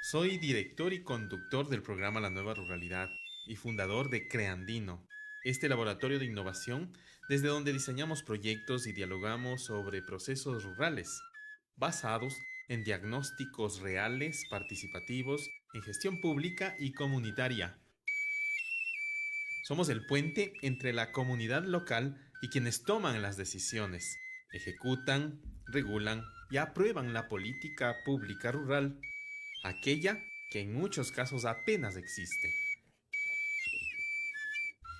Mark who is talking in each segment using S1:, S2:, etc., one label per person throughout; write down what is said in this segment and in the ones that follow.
S1: Soy director y conductor del programa La Nueva Ruralidad y fundador de Creandino, este laboratorio de innovación desde donde diseñamos proyectos y dialogamos sobre procesos rurales, basados en diagnósticos reales, participativos, en gestión pública y comunitaria. Somos el puente entre la comunidad local y quienes toman las decisiones, ejecutan, regulan y aprueban la política pública rural, aquella que en muchos casos apenas existe.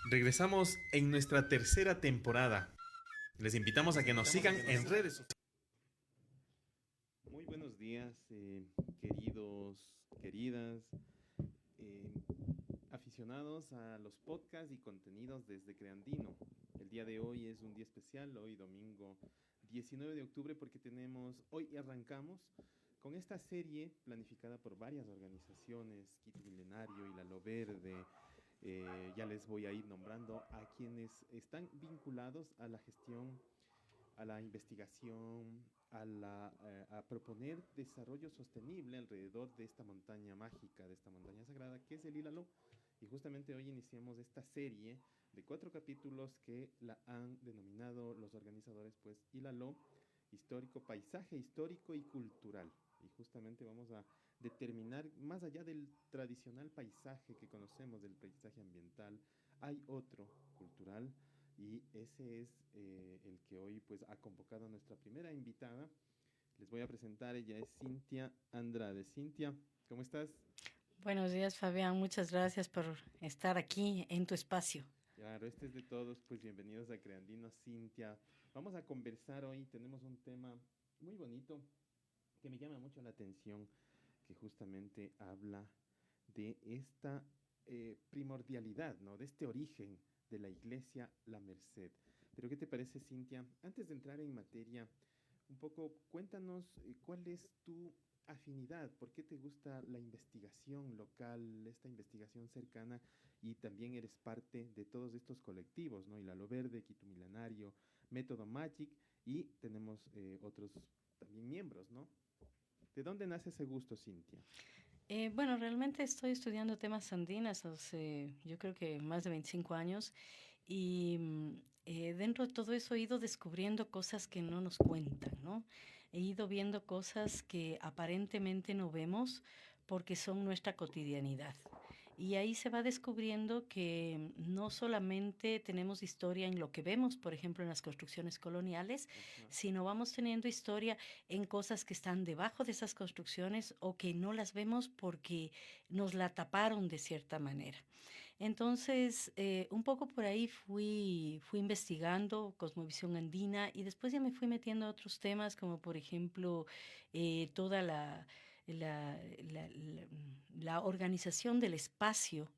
S1: Regresamos en nuestra tercera temporada. Les invitamos a que nos sigan en redes sociales. Muy buenos días, queridos, queridas, eh, aficionados a los podcasts y contenidos desde Creandino. El día de hoy es un día especial, hoy domingo 19 de octubre, porque hoy arrancamos con esta serie planificada por varias organizaciones, Quito Milenario y La Lo Verde. Ya les voy a ir nombrando a quienes están vinculados a la gestión, a la investigación, a proponer desarrollo sostenible alrededor de esta montaña mágica, de esta montaña sagrada que es el Ilaló. Y justamente hoy iniciamos esta serie de 4 capítulos que la han denominado los organizadores pues Ilaló, histórico, paisaje histórico y cultural. Y justamente vamos a determinar, más allá del tradicional paisaje que conocemos, del paisaje ambiental, hay otro cultural, y ese es el que hoy pues ha convocado a nuestra primera invitada. Les voy a presentar, ella es Cintia Andrade. Cintia, ¿cómo estás?
S2: Buenos días, Fabián. Muchas gracias por estar aquí en tu espacio.
S1: Claro, este es de todos, pues bienvenidos a Creandino, Cintia. Vamos a conversar hoy, tenemos un tema muy bonito que me llama mucho la atención, que justamente habla de esta primordialidad, ¿no? De este origen de la iglesia La Merced. Pero ¿qué te parece, Cintia? Antes de entrar en materia, un poco cuéntanos cuál es tu afinidad, por qué te gusta la investigación local, esta investigación cercana, y también eres parte de todos estos colectivos, ¿no? Hilalo Verde, Quito Milenario, Método Magic, y tenemos otros también miembros, ¿no? ¿De dónde nace ese gusto, Cintia?
S2: Bueno, realmente estoy estudiando temas andinos hace, yo creo que más de 25 años y dentro de todo eso he ido descubriendo cosas que no nos cuentan, ¿no? He ido viendo cosas que aparentemente no vemos porque son nuestra cotidianidad. Y ahí se va descubriendo que no solamente tenemos historia en lo que vemos, por ejemplo, en las construcciones coloniales,
S1: Ajá.
S2: sino vamos teniendo historia en cosas que están debajo de esas construcciones o que no las vemos porque nos la taparon de cierta manera. Entonces, un poco por ahí fui investigando cosmovisión andina y después ya me fui metiendo a otros temas como por ejemplo toda la, la- la- la organización del espacio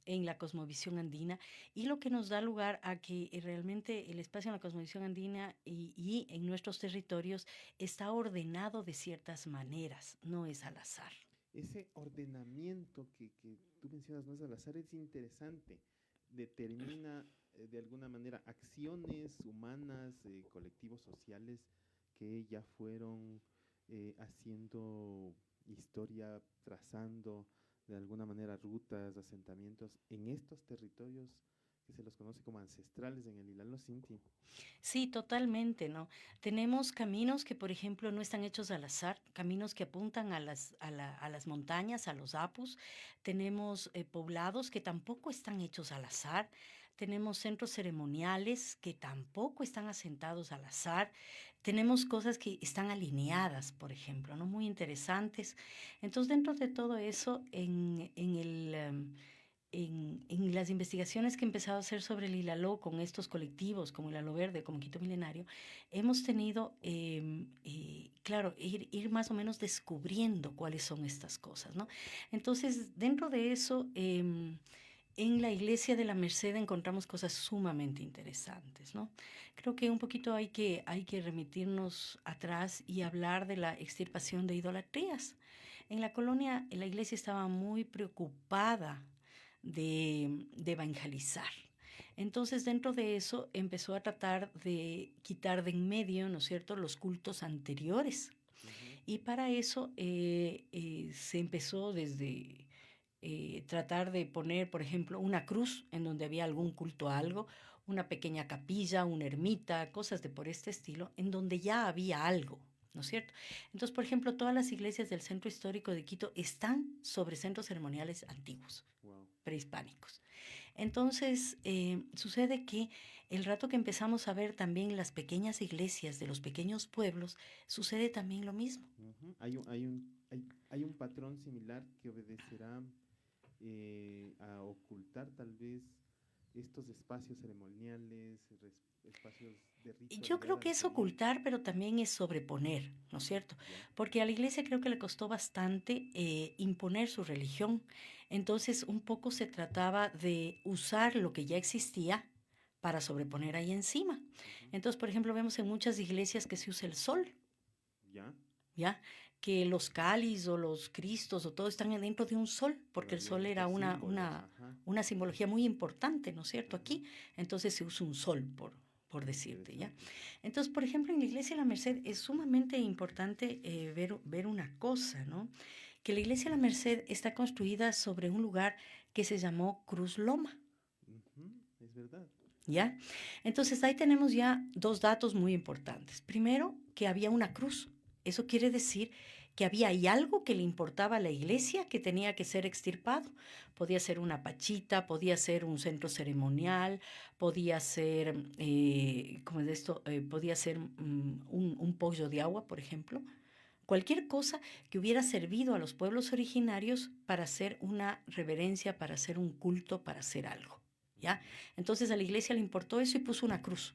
S2: en la cosmovisión andina y lo que nos da lugar a que realmente el espacio en la cosmovisión andina y en nuestros territorios está ordenado de ciertas maneras, no es al azar.
S1: Ese ordenamiento que tú mencionas, no es al azar, es interesante. Determina de alguna manera acciones humanas, colectivos sociales que ya fueron haciendo historia, trazando de alguna manera rutas, asentamientos en estos territorios que se los conoce como ancestrales en el Hilalo Sinti.
S2: Sí, totalmente, ¿no? Tenemos caminos que, por ejemplo, no están hechos al azar, caminos que apuntan a las montañas, a los apus. Tenemos poblados que tampoco están hechos al azar. Tenemos centros ceremoniales que tampoco están asentados al azar. Tenemos cosas que están alineadas, por ejemplo, ¿no? Muy interesantes. Entonces, dentro de todo eso, en las investigaciones que he empezado a hacer sobre el Ilaló con estos colectivos, como Hilalo Verde, como Quito Milenario, hemos tenido, claro, ir más o menos descubriendo cuáles son estas cosas, ¿no? Entonces, dentro de eso, en la iglesia de la Merced encontramos cosas sumamente interesantes, ¿no? Creo que un poquito hay que remitirnos atrás y hablar de la extirpación de idolatrías. En la colonia, la iglesia estaba muy preocupada de evangelizar. Entonces, dentro de eso, empezó a tratar de quitar de en medio, ¿no es cierto?, los cultos anteriores.
S1: Ujú.
S2: Y para eso se empezó desde tratar de poner, por ejemplo, una cruz en donde había algún culto a algo, una pequeña capilla, una ermita, cosas de por este estilo, en donde ya había algo, ¿no es cierto? Entonces, por ejemplo, todas las iglesias del centro histórico de Quito están sobre centros ceremoniales antiguos,
S1: Wow.
S2: prehispánicos. Entonces, sucede que el rato que empezamos a ver también las pequeñas iglesias de los pequeños pueblos, sucede también lo mismo.
S1: Hay un patrón similar que obedecerá a ocultar tal vez estos espacios ceremoniales, espacios de
S2: Y yo creo
S1: ritualidad
S2: que es
S1: anterior.
S2: ocultar, pero también es sobreponer, ¿no es cierto?
S1: ¿Ya?
S2: Porque a la iglesia creo que le costó bastante imponer su religión. Entonces, un poco se trataba de usar lo que ya existía para sobreponer ahí encima.
S1: Ujú.
S2: Entonces, por ejemplo, vemos en muchas iglesias que se usa el sol,
S1: ¿Ya?
S2: ¿ya? Que los cáliz o los cristos o todo están dentro de un sol, porque el sol
S1: Todavía
S2: era
S1: estos símbolos, ajá,
S2: una simbología muy importante, ¿no es cierto?
S1: ajá.
S2: Aquí, entonces se usa un sol, por decirte, ¿ya?
S1: Interesante.
S2: Entonces, por ejemplo, en la iglesia de la Merced es sumamente importante ver una cosa, ¿no? Que la iglesia de la Merced está construida sobre un lugar que se llamó Cruz Loma,
S1: Ujú, es verdad.
S2: ¿ya? Entonces ahí tenemos ya dos datos muy importantes. Primero, que había una cruz. Eso quiere decir que había ahí algo que le importaba a la iglesia que tenía que ser extirpado. Podía ser una pachita, podía ser un centro ceremonial, podía ser, ¿cómo es esto? Podía ser un pollo de agua, por ejemplo. Cualquier cosa que hubiera servido a los pueblos originarios para hacer una reverencia, para hacer un culto, para hacer algo. ¿Ya?
S1: Ujú,
S2: Entonces a la iglesia le importó eso y puso una cruz.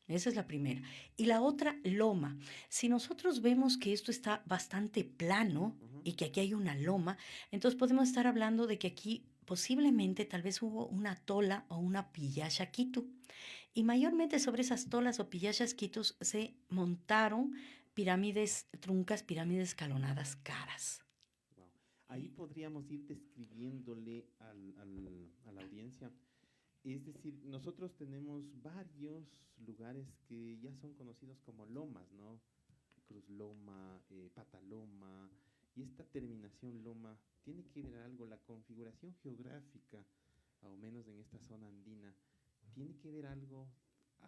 S2: Esa es la primera. Y la otra, loma. Si nosotros vemos que esto está bastante plano
S1: ujú.
S2: y que aquí hay una loma, entonces podemos estar hablando de que aquí posiblemente tal vez hubo una tola o una pillacha quitu. Y mayormente sobre esas tolas o pillachas quitus se montaron pirámides truncas, pirámides escalonadas caras.
S1: Wow. Ahí podríamos ir describiéndole a la audiencia. Es decir, nosotros tenemos varios lugares que ya son conocidos como lomas, ¿no? Cruz Loma, Pataloma, y esta terminación Loma tiene que ver algo, la configuración geográfica, o menos en esta zona andina, tiene que ver algo,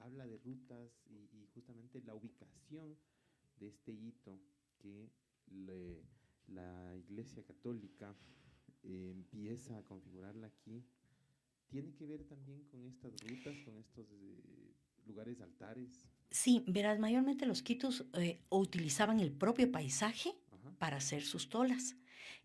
S1: habla de rutas y justamente la ubicación de este hito que le- la Iglesia Católica empieza a configurarla aquí, tiene que ver también con estas rutas, con estos lugares altares.
S2: Sí, verás, mayormente los quitus utilizaban el propio paisaje
S1: Ajá.
S2: para hacer sus tolas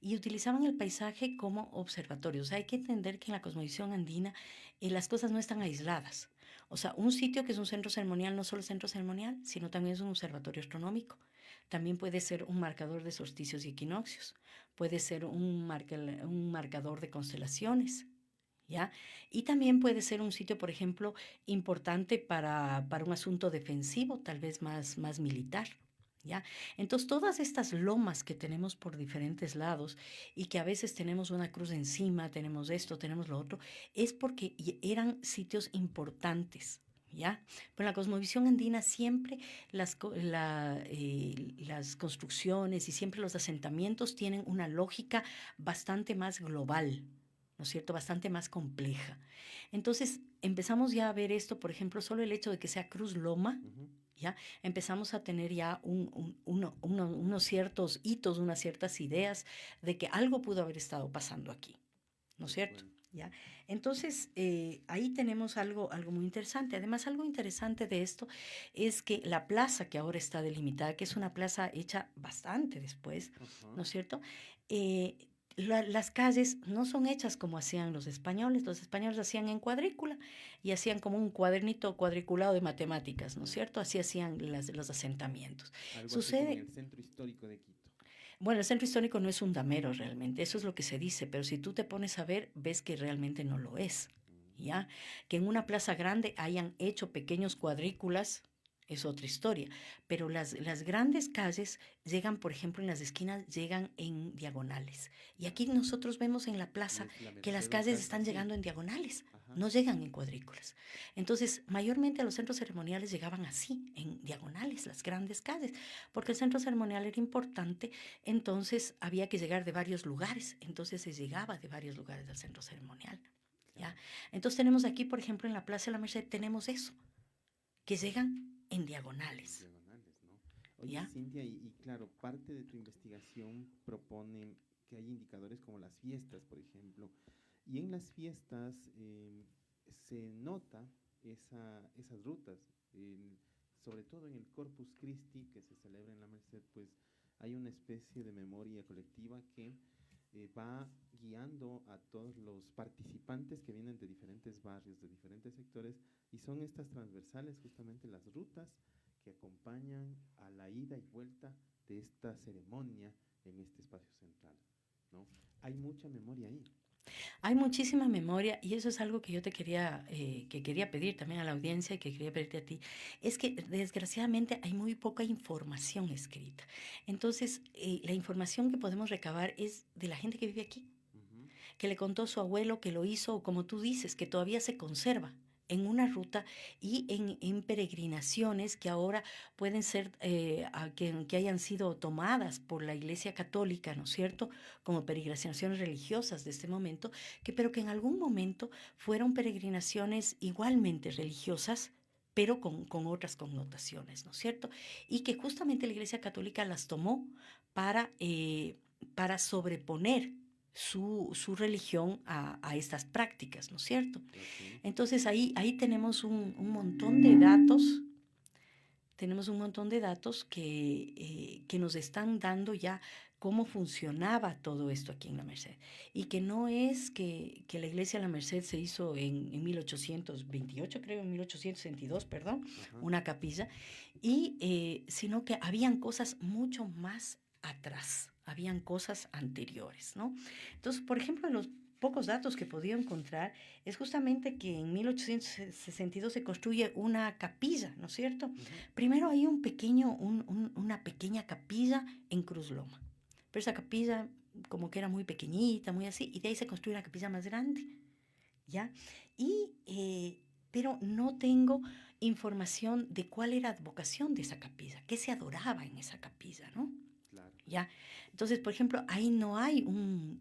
S2: y utilizaban el paisaje como observatorio. O sea, hay que entender que en la cosmovisión andina las cosas no están aisladas. O sea, un sitio que es un centro ceremonial no solo es centro ceremonial, sino también es un observatorio astronómico. También puede ser un marcador de solsticios y equinoccios. Puede ser un marcador de constelaciones. ¿Ya? Y también puede ser un sitio, por ejemplo, importante para un asunto defensivo, tal vez más militar. ¿Ya? Entonces, todas estas lomas que tenemos por diferentes lados y que a veces tenemos una cruz encima, tenemos esto, tenemos lo otro, es porque eran sitios importantes. ¿Ya? Pero en la cosmovisión andina siempre las construcciones y siempre los asentamientos tienen una lógica bastante más global, ¿no es cierto? Bastante más compleja. Entonces empezamos ya a ver esto, por ejemplo, solo el hecho de que sea Cruz Loma,
S1: Ujú.
S2: ¿ya? Empezamos a tener ya unos ciertos hitos, unas ciertas ideas de que algo pudo haber estado pasando aquí, ¿no es
S1: Qué
S2: cierto?
S1: bueno.
S2: ¿Ya? Entonces, ahí tenemos algo muy interesante. Además, algo interesante de esto es que la plaza que ahora está delimitada, que es una plaza hecha bastante después,
S1: Ajá.
S2: ¿no es cierto? Eh, las calles no son hechas como hacían los españoles. Los españoles hacían en cuadrícula y hacían como un cuadernito cuadriculado de matemáticas, ¿no es
S1: Ya.
S2: cierto? Así hacían los asentamientos.
S1: Algo así como en
S2: Sucede,
S1: el centro histórico de Quito.
S2: bueno, el centro histórico no es un damero realmente, eso es lo que se dice, pero si tú te pones a ver, ves que realmente no lo es,
S1: Mm.
S2: ¿ya? Que en una plaza grande hayan hecho pequeños cuadrículas, es otra historia. Pero las grandes calles llegan, por ejemplo, en las esquinas, llegan en diagonales. Y aquí nosotros vemos en la plaza
S1: La
S2: que las
S1: Merced
S2: calles
S1: usa
S2: están
S1: así.
S2: llegando en diagonales,
S1: Ajá.
S2: no llegan en cuadrículas. Entonces, mayormente a los centros ceremoniales llegaban así, en diagonales, las grandes calles, porque el centro ceremonial era importante, entonces había que llegar de varios lugares, entonces se llegaba de varios lugares al centro ceremonial. ¿Ya?
S1: Claro.
S2: Entonces tenemos aquí, por ejemplo, en la Plaza de la Merced, tenemos eso, que llegan en
S1: En
S2: diagonales,
S1: diagonales, ¿no? Oye,
S2: ¿ya?
S1: Cintia, y claro, parte de tu investigación propone que hay indicadores como las fiestas, por ejemplo, y en las fiestas se nota esas rutas, sobre todo en el Corpus Christi que se celebra en la Merced, pues hay una especie de memoria colectiva que va guiando a todos los participantes que vienen de diferentes barrios, de diferentes sectores, y son estas transversales, justamente las rutas que acompañan a la ida y vuelta de esta ceremonia en este espacio central, ¿no? Hay mucha memoria ahí.
S2: Hay muchísima memoria y eso es algo que yo que quería pedir también a la audiencia y que quería pedirte a ti. Es que desgraciadamente hay muy poca información escrita. Entonces, la información que podemos recabar es de la gente que vive aquí,
S1: Ujú.
S2: que le contó su abuelo, que lo hizo, o como tú dices, que todavía se conserva en una ruta y en peregrinaciones que ahora pueden ser, que hayan sido tomadas por la Iglesia Católica, ¿no es cierto?, como peregrinaciones religiosas de este momento, pero que en algún momento fueron peregrinaciones igualmente religiosas, pero con otras connotaciones, ¿no es cierto? Y que justamente la Iglesia Católica las tomó para sobreponer su religión a estas prácticas, ¿no es cierto?
S1: Ok.
S2: Entonces ahí tenemos un montón de datos que nos están dando ya cómo funcionaba todo esto aquí en la Merced. Y que no es que la iglesia de la Merced se hizo en 1828, creo, en 1862, perdón,
S1: Ajá.
S2: una capilla, sino que habían cosas mucho más atrás, habían cosas anteriores, ¿no? Entonces, por ejemplo, los pocos datos que he podido encontrar es justamente que en 1862 se construye una capilla, ¿no es cierto?
S1: Ujú.
S2: Primero hay una pequeña capilla en Cruz Loma, pero esa capilla como que era muy pequeñita, muy así, y de ahí se construye una capilla más grande, ¿ya? Y, pero no tengo información de cuál era la vocación de esa capilla, qué se adoraba en esa capilla, ¿no?
S1: Claro.
S2: ¿Ya? Entonces, por ejemplo, ahí no hay un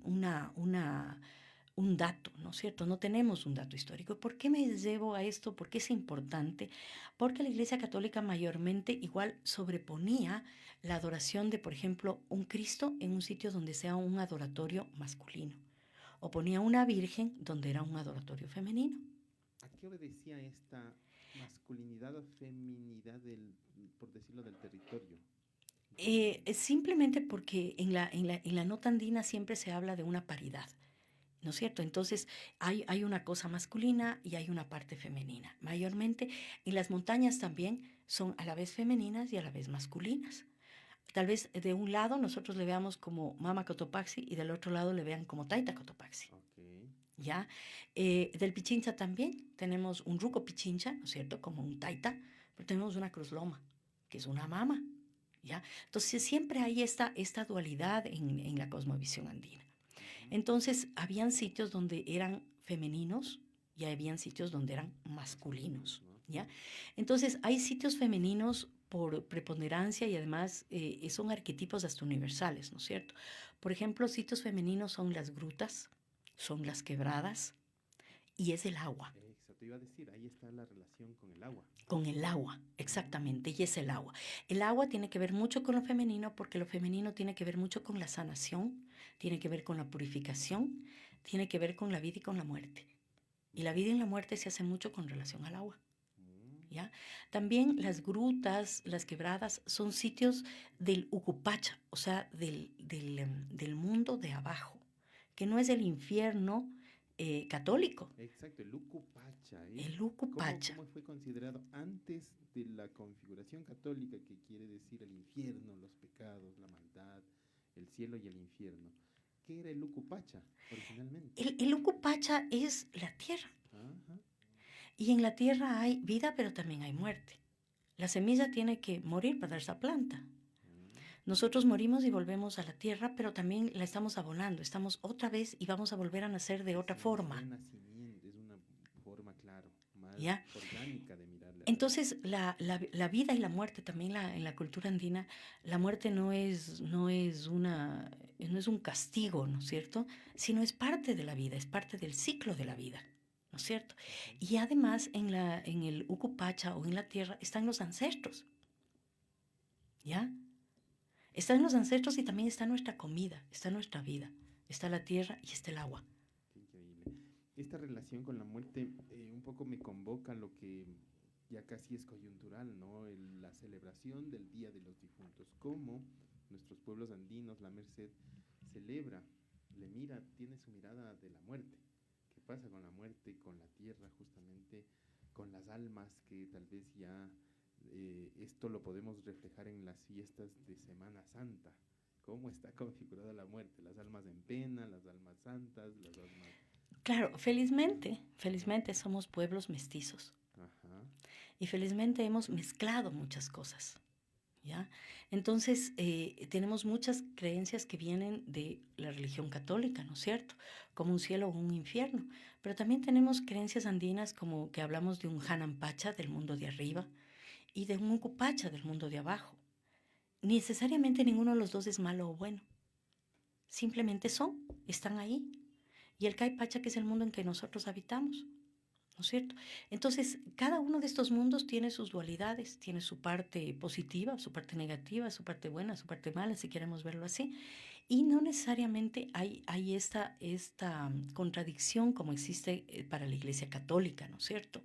S2: dato, ¿no es cierto? No tenemos un dato histórico. ¿Por qué me llevo a esto? ¿Por qué es importante? Porque la Iglesia Católica mayormente igual sobreponía la adoración de, por ejemplo, un Cristo en un sitio donde sea un adoratorio masculino, o ponía una Virgen donde era un adoratorio femenino.
S1: ¿A qué obedecía esta masculinidad o feminidad por decirlo, del territorio?
S2: Simplemente porque en la nota andina siempre se habla de una paridad, ¿no es cierto? Entonces hay una cosa masculina y hay una parte femenina. Mayormente en las montañas también son a la vez femeninas y a la vez masculinas. Tal vez de un lado nosotros le veamos como Mama Cotopaxi y del otro lado le vean como Taita Cotopaxi.
S1: Ok.
S2: ¿Ya? Del Pichincha también tenemos un Ruco Pichincha, ¿no es cierto? Como un Taita, pero tenemos una Cruz Loma, que es una Mama, ¿ya? Entonces siempre hay esta dualidad en la cosmovisión andina.
S1: Ujú.
S2: Entonces habían sitios donde eran femeninos y habían sitios donde eran masculinos,
S1: ¿No?
S2: ¿ya? Entonces hay sitios femeninos por preponderancia y además son arquetipos hasta universales, ¿no es cierto? Por ejemplo, sitios femeninos son las grutas, son las quebradas y es el agua.
S1: Exacto, te iba a decir, ahí está la relación con el agua.
S2: Con el agua,
S1: Mm.
S2: exactamente, y es el agua. El agua tiene que ver mucho con lo femenino porque lo femenino tiene que ver mucho con la sanación, tiene que ver con la purificación, tiene que ver con la vida y con la muerte. Y la vida y la muerte se hace mucho con relación al agua,
S1: Mm.
S2: ¿ya? También las grutas, las quebradas, son sitios del Ucupacha, o sea, del mundo de abajo, que no es el infierno católico,
S1: Exacto, el Ucupacha es
S2: el
S1: cómo,
S2: Ucupacha.
S1: cómo fue considerado antes de la configuración católica, que quiere decir el infierno, los pecados, la maldad, el cielo y el infierno. ¿Qué era el Ucupacha originalmente?
S2: El Ucupacha es la tierra.
S1: Ajá.
S2: Y en la tierra hay vida, pero también hay muerte. La semilla tiene que morir para dar esa planta.
S1: Mm.
S2: Nosotros morimos y volvemos a la tierra, pero también la estamos abonando. Estamos otra vez y vamos a volver a nacer de otra
S1: Es un
S2: forma,
S1: renacimiento, es una forma, claro, más
S2: ¿ya?
S1: orgánica de mirarle a la vida.
S2: Entonces, la vida y la muerte también en la cultura andina, la muerte no es un castigo, ¿no es cierto? Sino es parte de la vida, es parte del ciclo de la vida, ¿no es cierto?
S1: Ujú.
S2: Y además en el Ucupacha o en la tierra están los ancestros, ¿ya? Están los ancestros y también está nuestra comida, está nuestra vida, está la tierra y está el agua.
S1: Qué increíble. Esta relación con la muerte un poco me convoca a lo que ya casi es coyuntural, ¿no? La celebración del Día de los Difuntos. Cómo nuestros pueblos andinos, la Merced, celebra, le mira, tiene su mirada de la muerte. ¿Qué pasa con la muerte, con la tierra, justamente, con las almas que tal vez ya esto lo podemos reflejar en las fiestas de Semana Santa? ¿Cómo está configurada la muerte? Las almas en pena, las almas santas, las almas...
S2: Claro, felizmente somos pueblos mestizos
S1: Ajá.
S2: y felizmente hemos mezclado muchas cosas, ¿ya? Entonces, tenemos muchas creencias que vienen de la religión católica, ¿no es cierto? Como un cielo o un infierno, pero también tenemos creencias andinas como que hablamos de un Hanampacha del mundo de arriba y de un Ucupacha del mundo de abajo. Necesariamente ninguno de los dos es malo o bueno, simplemente están ahí. Y el Caipacha, que es el mundo en que nosotros habitamos, ¿no es cierto? Entonces, cada uno de estos mundos tiene sus dualidades, tiene su parte positiva, su parte negativa, su parte buena, su parte mala, si queremos verlo así. Y no necesariamente hay esta contradicción como existe para la Iglesia Católica, ¿no es cierto?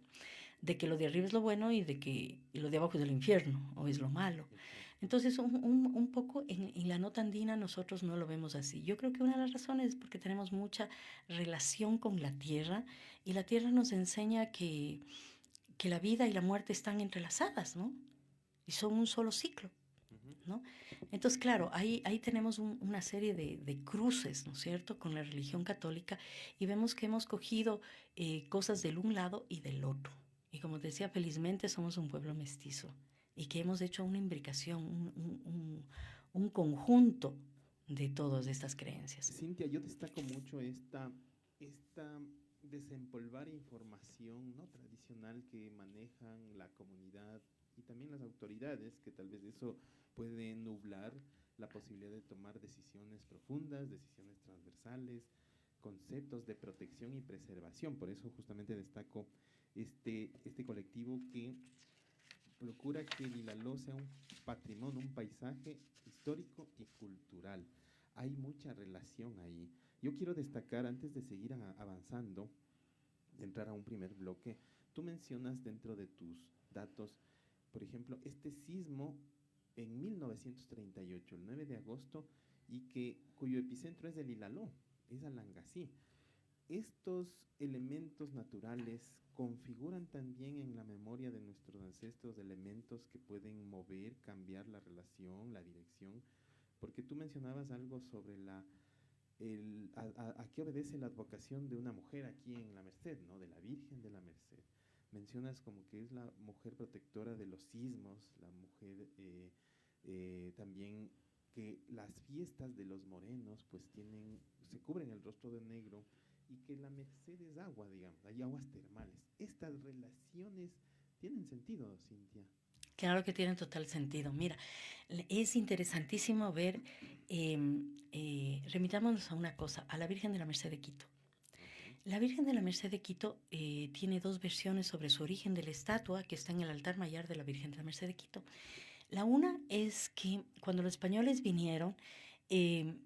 S2: De que lo de arriba es lo bueno y de que y lo de abajo es el infierno o es lo malo.
S1: Exacto.
S2: Entonces, un poco en la nota andina nosotros no lo vemos así. Yo creo que una de las razones es porque tenemos mucha relación con la tierra y la tierra nos enseña que la vida y la muerte están entrelazadas, ¿no? Y son un solo ciclo,
S1: Ujú.
S2: ¿no? Entonces, claro, ahí tenemos una serie de cruces, ¿no es cierto?, con la religión católica y vemos que hemos cogido cosas del un lado y del otro. Y como decía, felizmente somos un pueblo mestizo y que hemos hecho una imbricación, un conjunto de todas estas creencias.
S1: Cintia, yo destaco mucho esta desempolvar información no tradicional que manejan la comunidad y también las autoridades, que tal vez eso puede nublar la posibilidad de tomar decisiones profundas, decisiones transversales, conceptos de protección y preservación. Por eso justamente destaco este colectivo que procura que el Ilaló sea un patrimonio, un paisaje histórico y cultural. Hay mucha relación ahí. Yo quiero destacar, antes de seguir avanzando, de entrar a un primer bloque, tú mencionas dentro de tus datos, por ejemplo, este sismo en 1938, el 9 de agosto, y cuyo epicentro es el Ilaló, es Alangasí. Estos elementos naturales configuran también en la memoria de nuestros ancestros elementos que pueden mover, cambiar la relación, la dirección, porque tú mencionabas algo sobre a qué obedece la advocación de una mujer aquí en la Merced, ¿no? De la Virgen de la Merced. Mencionas como que es la mujer protectora de los sismos, la mujer también que las fiestas de los morenos pues se cubren el rostro de negro y que la Merced es agua, digamos, hay aguas termales. Estas relaciones tienen sentido, Cintia.
S2: Claro que tiene total sentido. Mira, es interesantísimo ver, remitámonos a una cosa, a la Virgen de la Merced de Quito.
S1: Okay.
S2: La Virgen de la Merced de Quito tiene dos versiones sobre su origen de la estatua que está en el altar mayor de la Virgen de la Merced de Quito. La una es que cuando los españoles vinieron, eh,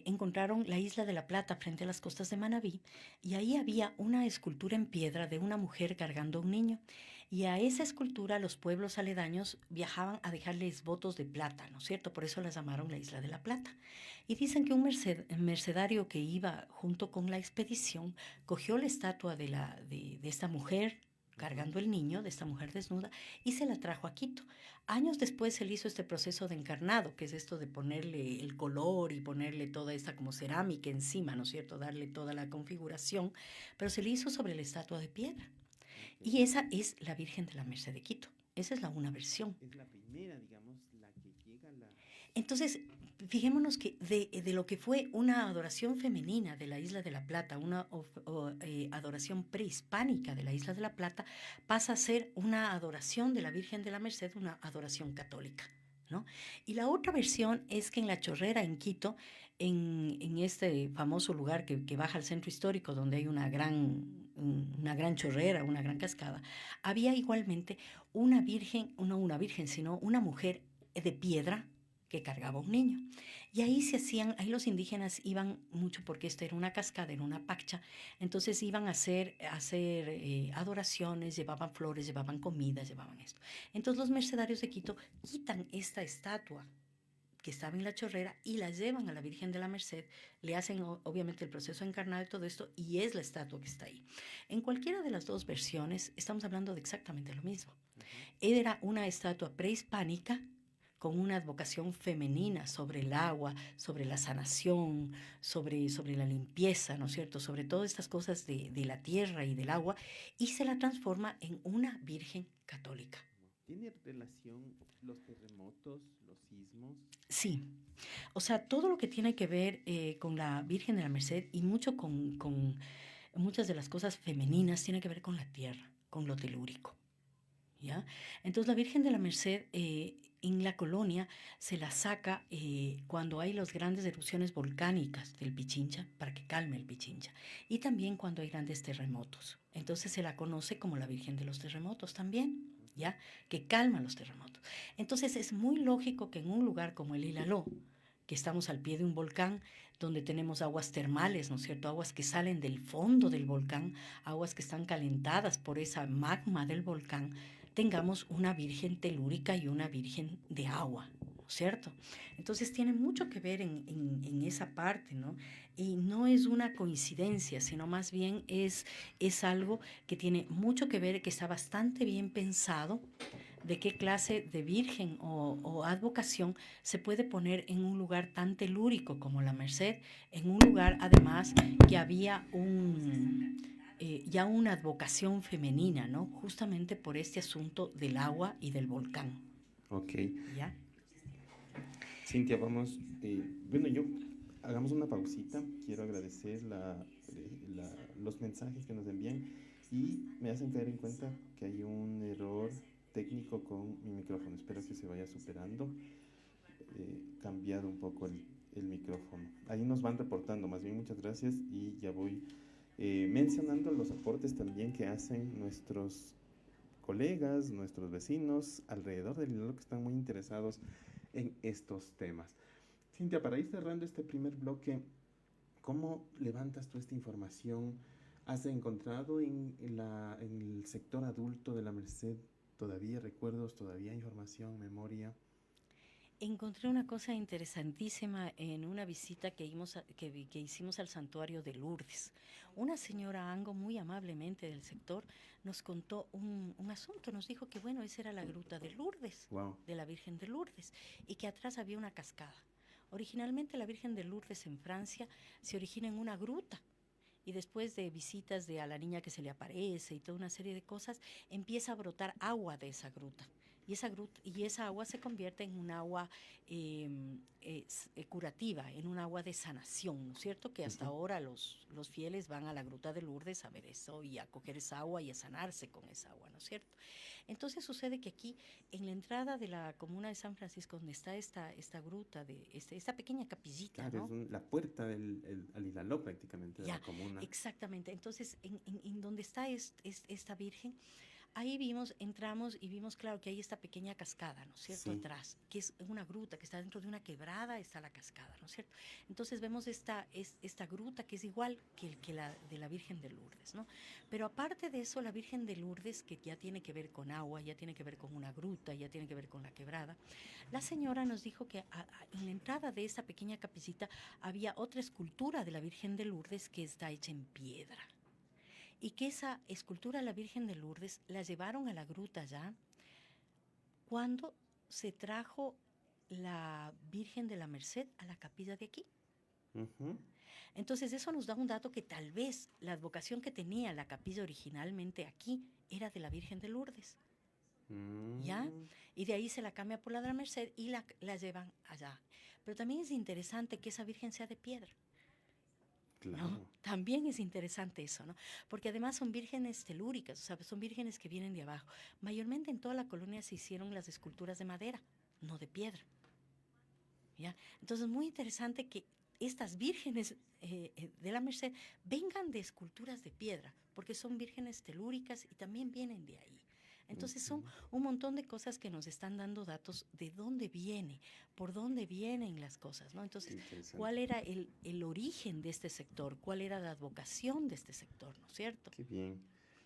S2: encontraron la isla de la Plata frente a las costas de Manabí y ahí había una escultura en piedra de una mujer cargando a un niño. Y a esa escultura los pueblos aledaños viajaban a dejarles votos de plata, ¿no es cierto? Por eso la llamaron la Isla de la Plata. Y dicen que un mercedario que iba junto con la expedición cogió la estatua de esta mujer
S1: Ujú.
S2: cargando el niño, de esta mujer desnuda, y se la trajo a Quito. Años después se le hizo este proceso de encarnado, que es esto de ponerle el color y ponerle toda esta como cerámica encima, ¿no es cierto? Darle toda la configuración, pero se le hizo sobre la estatua de piedra.
S1: Okay.
S2: Y esa es la Virgen de la Merced de Quito. Esa es la una versión.
S1: Es la primera, digamos, la que llega a la...
S2: Entonces, fijémonos que de lo que fue una adoración femenina de la Isla de la Plata, una adoración prehispánica de la Isla de la Plata, pasa a ser una adoración de la Virgen de la Merced, una adoración católica, ¿no? Y la otra versión es que en La Chorrera, en Quito, en este famoso lugar que baja al centro histórico, donde hay una gran chorrera, una gran cascada, había igualmente una virgen, no una virgen, sino una mujer de piedra que cargaba un niño. Y ahí ahí los indígenas iban mucho porque esta era una cascada, era una pacha, entonces iban a hacer adoraciones, llevaban flores, llevaban comida, llevaban esto. Entonces los mercedarios de Quito quitan esta estatua que estaba en La Chorrera y la llevan a la Virgen de la Merced, le hacen obviamente el proceso encarnado de todo esto y es la estatua que está ahí. En cualquiera de las dos versiones estamos hablando de exactamente lo mismo. Era una estatua prehispánica con una advocación femenina sobre el agua, sobre la sanación, sobre la limpieza, ¿no es cierto? Sobre todas estas cosas de la tierra y del agua, y se la transforma en una virgen católica.
S1: ¿Tiene relación los terremotos, los sismos?
S2: Sí, o sea, todo lo que tiene que ver con la Virgen de la Merced y mucho con muchas de las cosas femeninas tiene que ver con la tierra, con lo telúrico. ¿Ya? Entonces la Virgen de la Merced en la colonia se la saca cuando hay las grandes erupciones volcánicas del Pichincha para que calme el Pichincha y también cuando hay grandes terremotos. Entonces se la conoce como la Virgen de los Terremotos también, ¿ya? Que calma los terremotos. Entonces es muy lógico que en un lugar como el Ilaló, que estamos al pie de un volcán, donde tenemos aguas termales, ¿no es cierto? Aguas que salen del fondo del volcán, aguas que están calentadas por esa magma del volcán, tengamos una virgen telúrica y una virgen de agua, ¿no es cierto? Entonces tiene mucho que ver en esa parte, ¿no? Y no es una coincidencia, sino más bien es algo que tiene mucho que ver, que está bastante bien pensado, de qué clase de virgen o advocación se puede poner en un lugar tan telúrico como la Merced, en un lugar además que había ya una advocación femenina, ¿no? Justamente por este asunto del agua y del volcán.
S1: Ok.
S2: ¿Ya?
S1: Cintia, vamos, bueno, hagamos una pausita. Quiero agradecer los mensajes que nos envían y me hacen caer en cuenta que hay un error técnico con mi micrófono. Espero que se vaya superando. Cambiado un poco el micrófono. Ahí nos van reportando, más bien muchas gracias y ya voy mencionando los aportes también que hacen nuestros colegas, nuestros vecinos alrededor del Ilaló que están muy interesados en estos temas. Cintia, para ir cerrando este primer bloque, ¿cómo levantas tú esta información? ¿Has encontrado en el sector adulto de la Merced todavía recuerdos, todavía información, memoria?
S2: Encontré una cosa interesantísima en una visita que hicimos al santuario de Lourdes. Una señora Ango, muy amablemente del sector, nos contó un asunto. Nos dijo que, bueno, esa era la gruta de Lourdes,
S1: Wow.
S2: de la Virgen de Lourdes, y que atrás había una cascada. Originalmente la Virgen de Lourdes en Francia se origina en una gruta. Y después de visitas de a la niña que se le aparece y toda una serie de cosas, empieza a brotar agua de esa gruta. Y esa agua se convierte en un agua curativa, en un agua de sanación, ¿no es cierto? Que hasta ahora los fieles van a la gruta de Lourdes a ver eso y a coger esa agua y a sanarse con esa agua, ¿no es cierto? Entonces sucede que aquí, en la entrada de la comuna de San Francisco, donde está esta gruta, esta pequeña capillita,
S1: Claro,
S2: ¿no?
S1: es la puerta al Ilaló prácticamente de
S2: Ya,
S1: la comuna.
S2: exactamente. Entonces, en donde está esta virgen, ahí entramos y vimos, claro, que hay esta pequeña cascada, ¿no es cierto?
S1: Sí.
S2: Atrás, que es una gruta, que está dentro de una quebrada, está la cascada, ¿no es cierto? Entonces vemos esta gruta que es igual que la de la Virgen de Lourdes, ¿no? Pero aparte de eso, la Virgen de Lourdes, que ya tiene que ver con agua, ya tiene que ver con una gruta, ya tiene que ver con la quebrada, la señora nos dijo que en la entrada de esa pequeña capillita había otra escultura de la Virgen de Lourdes que está hecha en piedra. Y que esa escultura de la Virgen de Lourdes la llevaron a la gruta ya cuando se trajo la Virgen de la Merced a la capilla de aquí.
S1: Uh-huh.
S2: Entonces eso nos da un dato que tal vez la advocación que tenía la capilla originalmente aquí era de la Virgen de Lourdes. ¿ya?
S1: Mm,
S2: Y de ahí se la cambia por la de la Merced y la llevan allá. Pero también es interesante que esa Virgen sea de piedra, ¿no?
S1: claro.
S2: También es interesante eso, ¿no? Porque además son vírgenes telúricas, o sea, son vírgenes que vienen de abajo. Mayormente en toda la colonia se hicieron las esculturas de madera, no de piedra, ¿ya? Entonces es muy interesante que estas vírgenes de la Merced vengan de esculturas de piedra, porque son vírgenes telúricas y también vienen de ahí. Entonces son
S1: Ok,
S2: un montón de cosas que nos están dando datos de dónde viene, por dónde vienen las cosas, ¿no?
S1: qué
S2: Entonces, ¿cuál
S1: interesante.
S2: era el origen de este sector? ¿Cuál era la vocación de este sector? ¿No es cierto?
S1: Qué bien.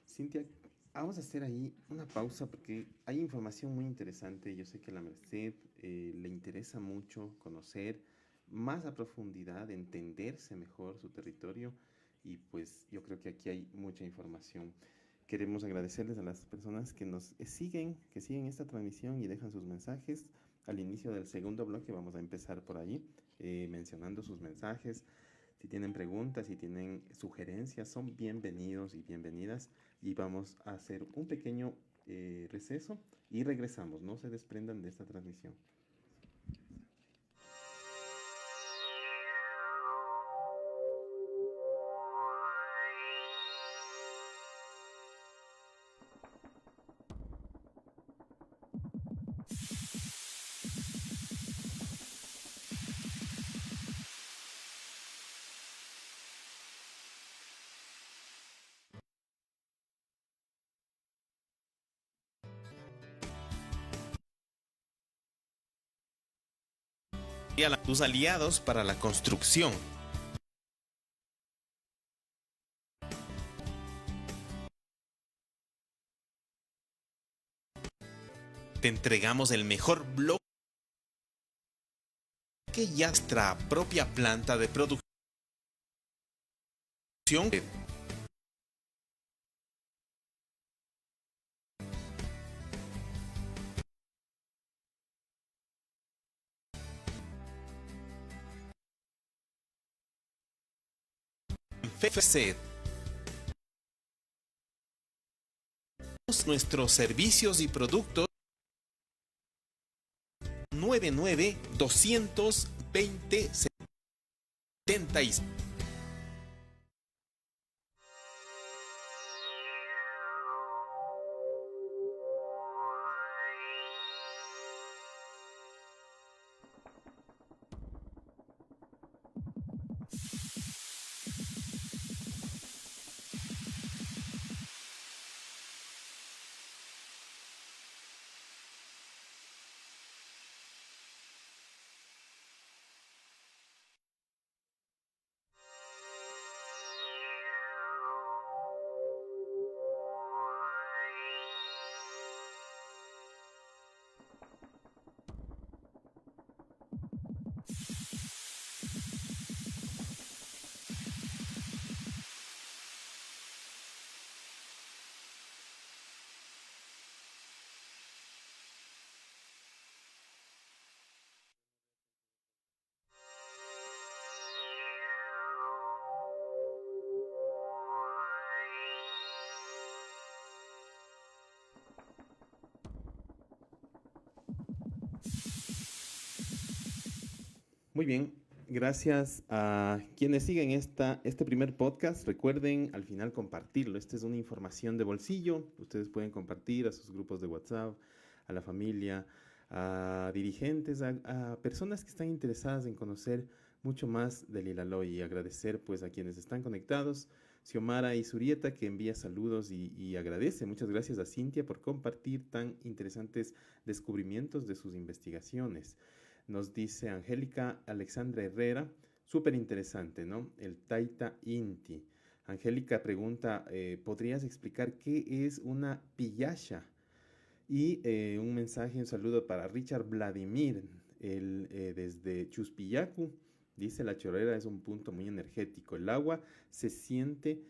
S1: Cintia, vamos a hacer ahí una pausa porque hay información muy interesante. Yo sé que a la Merced le interesa mucho conocer más a profundidad, entenderse mejor su territorio y pues yo creo que aquí hay mucha información. Queremos agradecerles a las personas que nos siguen, que siguen esta transmisión y dejan sus mensajes. Al inicio del segundo bloque vamos a empezar por allí, mencionando sus mensajes. Si tienen preguntas, si tienen sugerencias, son bienvenidos y bienvenidas. Y vamos a hacer un pequeño receso y regresamos. No se desprendan de esta transmisión. Y a tus aliados para la construcción. Te entregamos el mejor bloque y nuestra propia planta de producción. FFC. Nuestros servicios y productos 99 220 76. Muy bien, gracias a quienes siguen este primer podcast. Recuerden al final compartirlo. Esta es una información de bolsillo. Ustedes pueden compartir a sus grupos de WhatsApp, a la familia, a dirigentes, a personas que están interesadas en conocer mucho más del Ilaloi y agradecer pues a quienes están conectados. Xiomara y Surieta que envía saludos y agradece. Muchas gracias a Cintia por compartir tan interesantes descubrimientos de sus investigaciones. Nos dice Angélica Alexandra Herrera, súper interesante, ¿no? El Taita Inti. Angélica pregunta, ¿podrías explicar qué es una pillasha? Y un mensaje, un saludo para Richard Vladimir, él, desde Chuspillacu. Dice, la chorrera es un punto muy energético. El agua se siente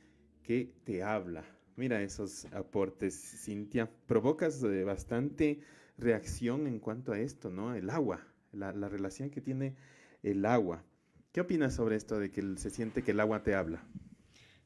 S1: que te habla. Mira esos aportes, Cintia. Provocas bastante reacción en cuanto a esto, ¿no? El agua, la relación que tiene el agua. ¿Qué opinas sobre esto de que se siente que el agua te habla?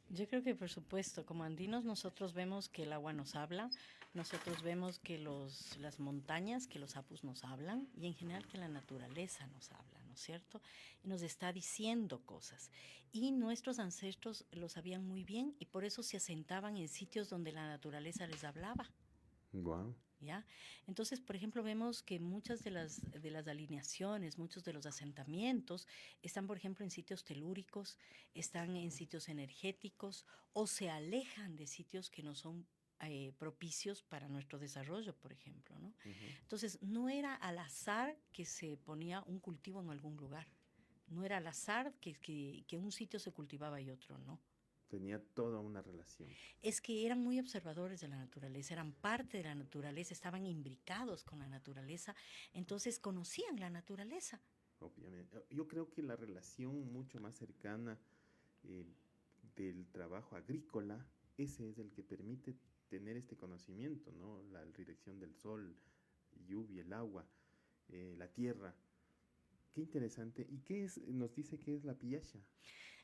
S2: Yo creo que por supuesto, como andinos nosotros vemos que el agua nos habla, Nosotros vemos que las montañas, que los apus nos hablan y en general que la naturaleza nos habla, ¿no es cierto? Y nos está diciendo cosas. Y nuestros ancestros lo sabían muy bien y por eso se asentaban en sitios donde la naturaleza les hablaba.
S1: Wow.
S2: ¿Ya? Entonces, por ejemplo, vemos que muchas de las alineaciones, muchos de los asentamientos están, por ejemplo, en sitios telúricos, están en sitios energéticos o se alejan de sitios que no son propicios para nuestro desarrollo, por ejemplo, ¿no? Entonces, no era al azar que se ponía un cultivo en algún lugar, no era al azar que un sitio se cultivaba y otro no.
S1: Tenía toda una relación.
S2: Es que eran muy observadores de la naturaleza, eran parte de la naturaleza, estaban imbricados con la naturaleza, entonces conocían la naturaleza.
S1: Obviamente. Yo creo que la relación mucho más cercana eh, del trabajo agrícola, ese es el que permite tener este conocimiento, ¿no? La dirección del sol, lluvia, el agua, la tierra. Qué interesante. ¿Y qué es? Nos dice que es la pillacha.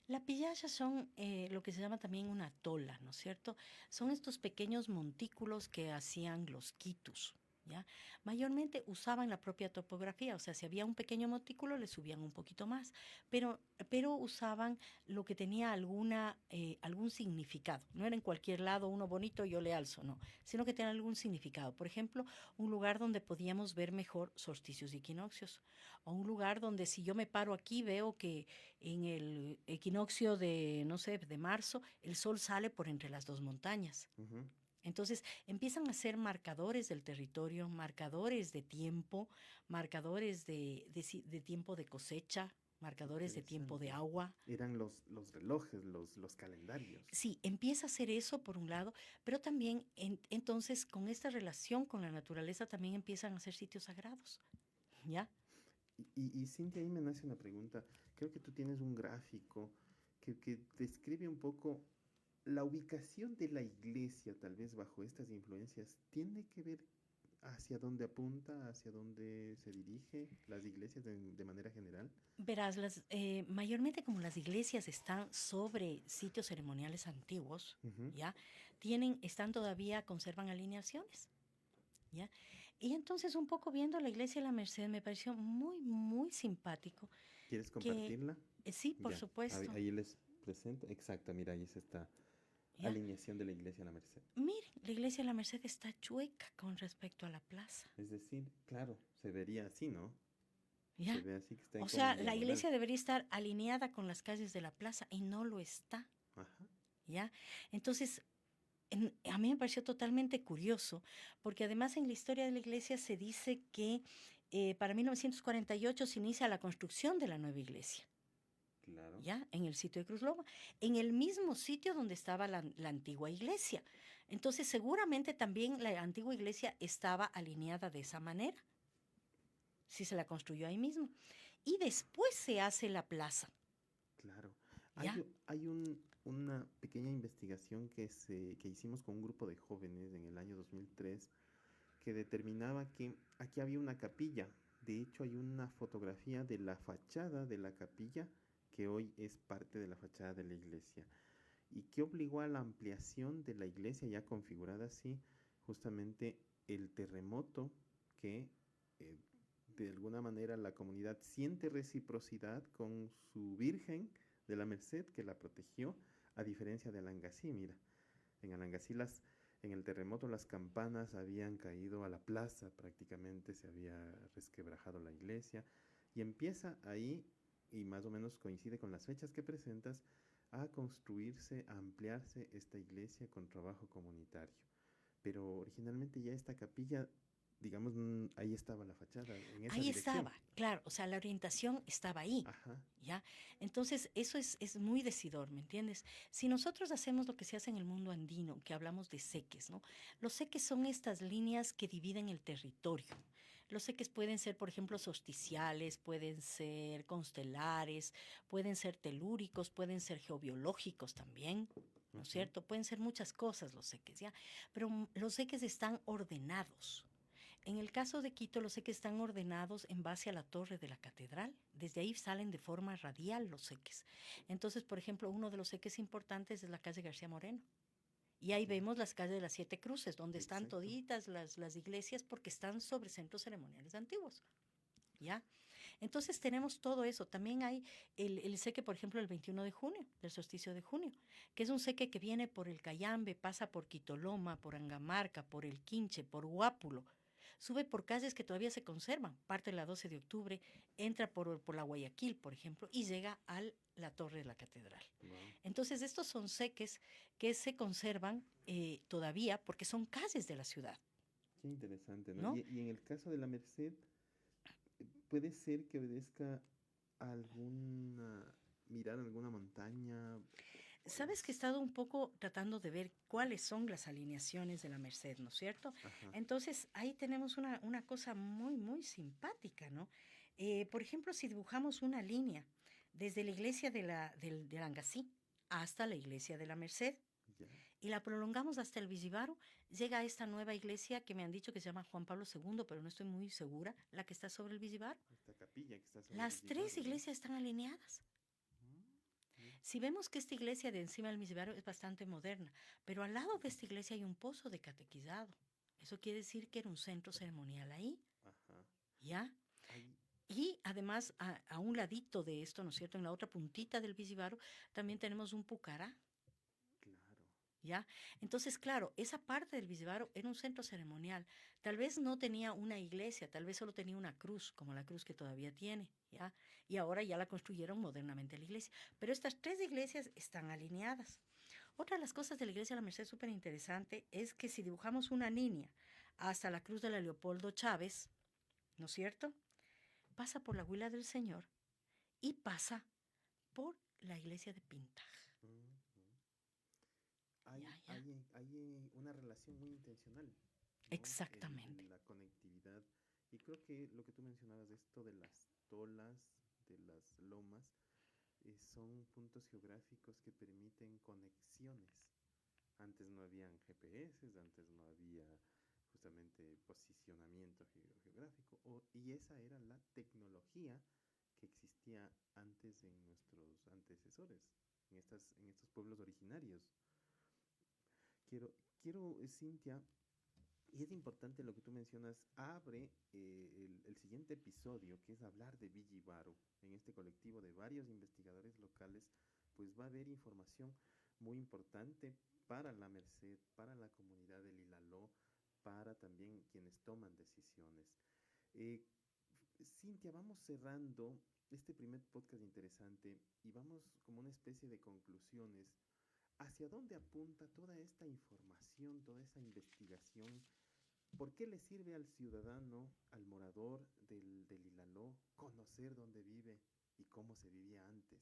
S2: La pillaya son lo que se llama también una tola, ¿no es cierto? Son estos pequeños montículos que hacían los quitus, ¿ya? Mayormente usaban la propia topografía, o sea, si había un pequeño montículo le subían un poquito más, pero, pero usaban lo que tenía algún significado. No era en cualquier lado uno bonito yo le alzo, no, sino que tenía algún significado. Por ejemplo, un lugar donde podíamos ver mejor solsticios y equinoccios, o un lugar donde si yo me paro aquí veo que en el equinoccio de, no sé, de marzo, el sol sale por entre las dos montañas.
S1: Ujú.
S2: Entonces empiezan a ser marcadores del territorio, marcadores de tiempo, marcadores de tiempo de cosecha, marcadores de tiempo de
S1: Interesante.
S2: agua.
S1: Eran los relojes, los calendarios.
S2: Sí, empieza a hacer eso por un lado, pero también entonces con esta relación con la naturaleza también empiezan a ser sitios sagrados, ¿ya?
S1: Y Cintia, ahí me nace una pregunta. Creo que tú tienes un gráfico que describe un poco la ubicación de la iglesia, tal vez bajo estas influencias. ¿Tiene que ver hacia dónde apunta, hacia dónde se dirige las iglesias de manera general?
S2: Verás, mayormente como las iglesias están sobre sitios ceremoniales antiguos,
S1: Ujú.
S2: ¿ya? Están todavía, conservan alineaciones, ¿ya? Y entonces un poco viendo la iglesia de la Merced me pareció muy, muy simpático
S1: ¿Quieres
S2: que,
S1: compartirla?
S2: sí, por
S1: Ya,
S2: supuesto,
S1: ahí les presento. Exacto, mira, ahí es esta
S2: ¿ya?
S1: alineación de la iglesia a la Merced.
S2: Miren, la iglesia de la Merced está chueca con respecto a la plaza,
S1: Es decir, claro, se vería así, ¿no? Se
S2: ¿ya?
S1: ve así que está
S2: O
S1: como
S2: sea,
S1: en
S2: la
S1: diagonal.
S2: iglesia debería estar alineada con las calles de la plaza y no lo está,
S1: Ajá,
S2: ¿ya? Entonces, a mí me pareció totalmente curioso, porque además en la historia de la iglesia se dice que para 1948 se inicia la construcción de la nueva iglesia,
S1: claro.
S2: ¿ya? En el sitio de Cruz Loma, en el mismo sitio donde estaba la antigua iglesia. Entonces, seguramente también la antigua iglesia estaba alineada de esa manera, si se la construyó ahí mismo. Y después se hace la plaza,
S1: Claro.
S2: ¿ya?
S1: Hay una pequeña investigación que hicimos con un grupo de jóvenes en el año 2003 que determinaba que aquí había una capilla. De hecho, hay una fotografía de la fachada de la capilla que hoy es parte de la fachada de la iglesia y que obligó a la ampliación de la iglesia ya configurada así, justamente el terremoto que eh, de alguna manera la comunidad siente reciprocidad con su Virgen de la Merced que la protegió, a diferencia de Alangasí. Mira, en Alangasí en el terremoto las campanas habían caído a la plaza, prácticamente se había resquebrajado la iglesia y empieza ahí, y más o menos coincide con las fechas que presentas, a construirse, a ampliarse esta iglesia con trabajo comunitario. Pero originalmente ya esta capilla, digamos, ahí estaba la fachada, en esa
S2: Ahí
S1: dirección.
S2: estaba, claro, o sea, la orientación estaba ahí.
S1: Ajá.
S2: ¿Ya? Entonces, eso es muy decidor, ¿me entiendes? Si nosotros hacemos lo que se hace en el mundo andino, que hablamos de seques, ¿no? Los seques son estas líneas que dividen el territorio. Los seques pueden ser, por ejemplo, solsticiales, pueden ser constelares, pueden ser telúricos, pueden ser geobiológicos también, ¿no es
S1: Ujú.
S2: cierto? Pueden ser muchas cosas los seques, ¿ya? Pero los seques están ordenados. En el caso de Quito, los seques están ordenados en base a la torre de la catedral. Desde ahí salen de forma radial los seques. Entonces, por ejemplo, uno de los seques importantes es la calle García Moreno. Y ahí
S1: Ya,
S2: vemos las calles de las Siete Cruces, donde están
S1: exacto.
S2: toditas las iglesias porque están sobre centros ceremoniales antiguos. ¿Ya? Entonces tenemos todo eso. También hay el seque, por ejemplo, el 21 de junio, del solsticio de junio, que es un seque que viene por el Cayambe, pasa por Quitoloma, por Angamarca, por el Quinche, por Guápulo. Sube por calles que todavía se conservan, parte de la 12 de octubre, entra por la Guayaquil, por ejemplo, y llega a la torre de la catedral.
S1: Wow.
S2: Entonces, estos son seques que se conservan todavía porque son calles de la ciudad,
S1: Qué interesante, ¿no?
S2: ¿no?
S1: Y en el caso de la Merced, puede ser que obedezca a alguna, mirar alguna montaña o algo
S2: Sabes que he
S1: así.
S2: estado un poco tratando de ver cuáles son las alineaciones de la Merced, ¿no es cierto?
S1: Ajá,
S2: Entonces, ahí tenemos una cosa muy, muy simpática, ¿no? Por ejemplo, si dibujamos una línea desde la iglesia de Angasí hasta la iglesia de la Merced
S1: ya.
S2: y la prolongamos hasta el Visibaro, llega a esta nueva iglesia que me han dicho que se llama Juan Pablo II, pero no estoy muy segura, la que está sobre el Visibaro.
S1: Esta capilla que está sobre el
S2: Las tres
S1: Villar, ¿no?
S2: iglesias están alineadas.
S1: Mm, mira.
S2: Si vemos que esta iglesia de encima del misibaro es bastante moderna, pero al lado de esta iglesia hay un pozo de catequizado. Eso quiere decir que era un centro ceremonial ahí,
S1: Ajá.
S2: ¿ya?
S1: Ahí,
S2: Y además, a un ladito de esto, ¿no es cierto? En la otra puntita del visibaro también tenemos un pucará,
S1: claro.
S2: ¿ya? Entonces, claro, esa parte del visibaro era un centro ceremonial. Tal vez no tenía una iglesia, tal vez solo tenía una cruz, como la cruz que todavía tiene, ¿ya? Y ahora ya la construyeron modernamente la iglesia. Pero estas tres iglesias están alineadas. Otra de las cosas de la iglesia de la Merced súper interesante es que si dibujamos una línea hasta la cruz de la Leopoldo Chávez, ¿no es cierto? Pasa por la Huila del Señor y pasa por la iglesia de Pintaj.
S1: Ujú.
S2: Ya, ya.
S1: Hay una relación muy intencional, ¿no?
S2: Exactamente.
S1: La conectividad. Y creo que lo que tú mencionabas de esto de las tolas, de las lomas, son puntos geográficos que permiten conexiones. Antes no habían GPS, antes no había justamente posicionamiento geográfico, y esa era la tecnología que existía antes en nuestros antecesores, en estos pueblos originarios. Cintia, y es importante lo que tú mencionas, abre el siguiente episodio, que es hablar de Vigibaru. En este colectivo de varios investigadores locales, pues va a haber información muy importante para la Merced, para la comunidad del Ilaló, para también quienes toman decisiones. Eh, Cintia, vamos cerrando este primer podcast interesante y vamos como una especie de conclusiones. ¿Hacia dónde apunta toda esta información, toda esa investigación? ¿Por qué le sirve al ciudadano, al morador del Ilaló, conocer dónde vive y cómo se vivía antes?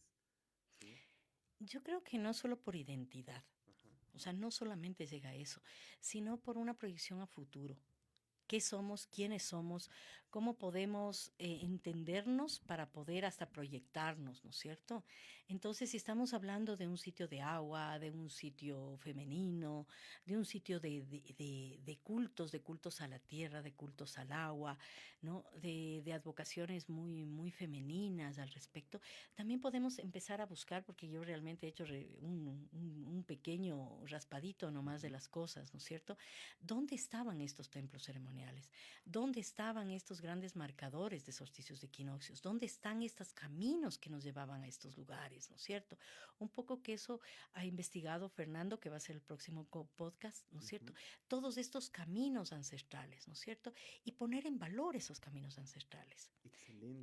S1: ¿Sí?
S2: Yo creo que no solo por identidad,
S1: Ajá.
S2: o sea, no solamente llega a eso, sino por una proyección a futuro. Qué somos, quiénes somos, cómo podemos entendernos para poder hasta proyectarnos, ¿no es cierto? Entonces, si estamos hablando de un sitio de agua, de un sitio femenino, de un sitio de cultos a la tierra, de cultos al agua, ¿no? De advocaciones muy, muy femeninas al respecto, también podemos empezar a buscar, porque yo realmente he hecho un pequeño raspadito nomás de
S1: Ujú.
S2: las cosas, ¿no es cierto? ¿Dónde estaban estos templos ceremoniales? ¿Dónde estaban estos grandes marcadores de solsticios de equinoccios? ¿Dónde están estos caminos que nos llevaban a estos lugares? ¿No es cierto? Un poco que eso ha investigado Fernando, que va a ser el próximo podcast, ¿no es cierto?
S1: Ujú.
S2: Todos estos caminos ancestrales, ¿no es cierto? Y poner en valor esos caminos ancestrales.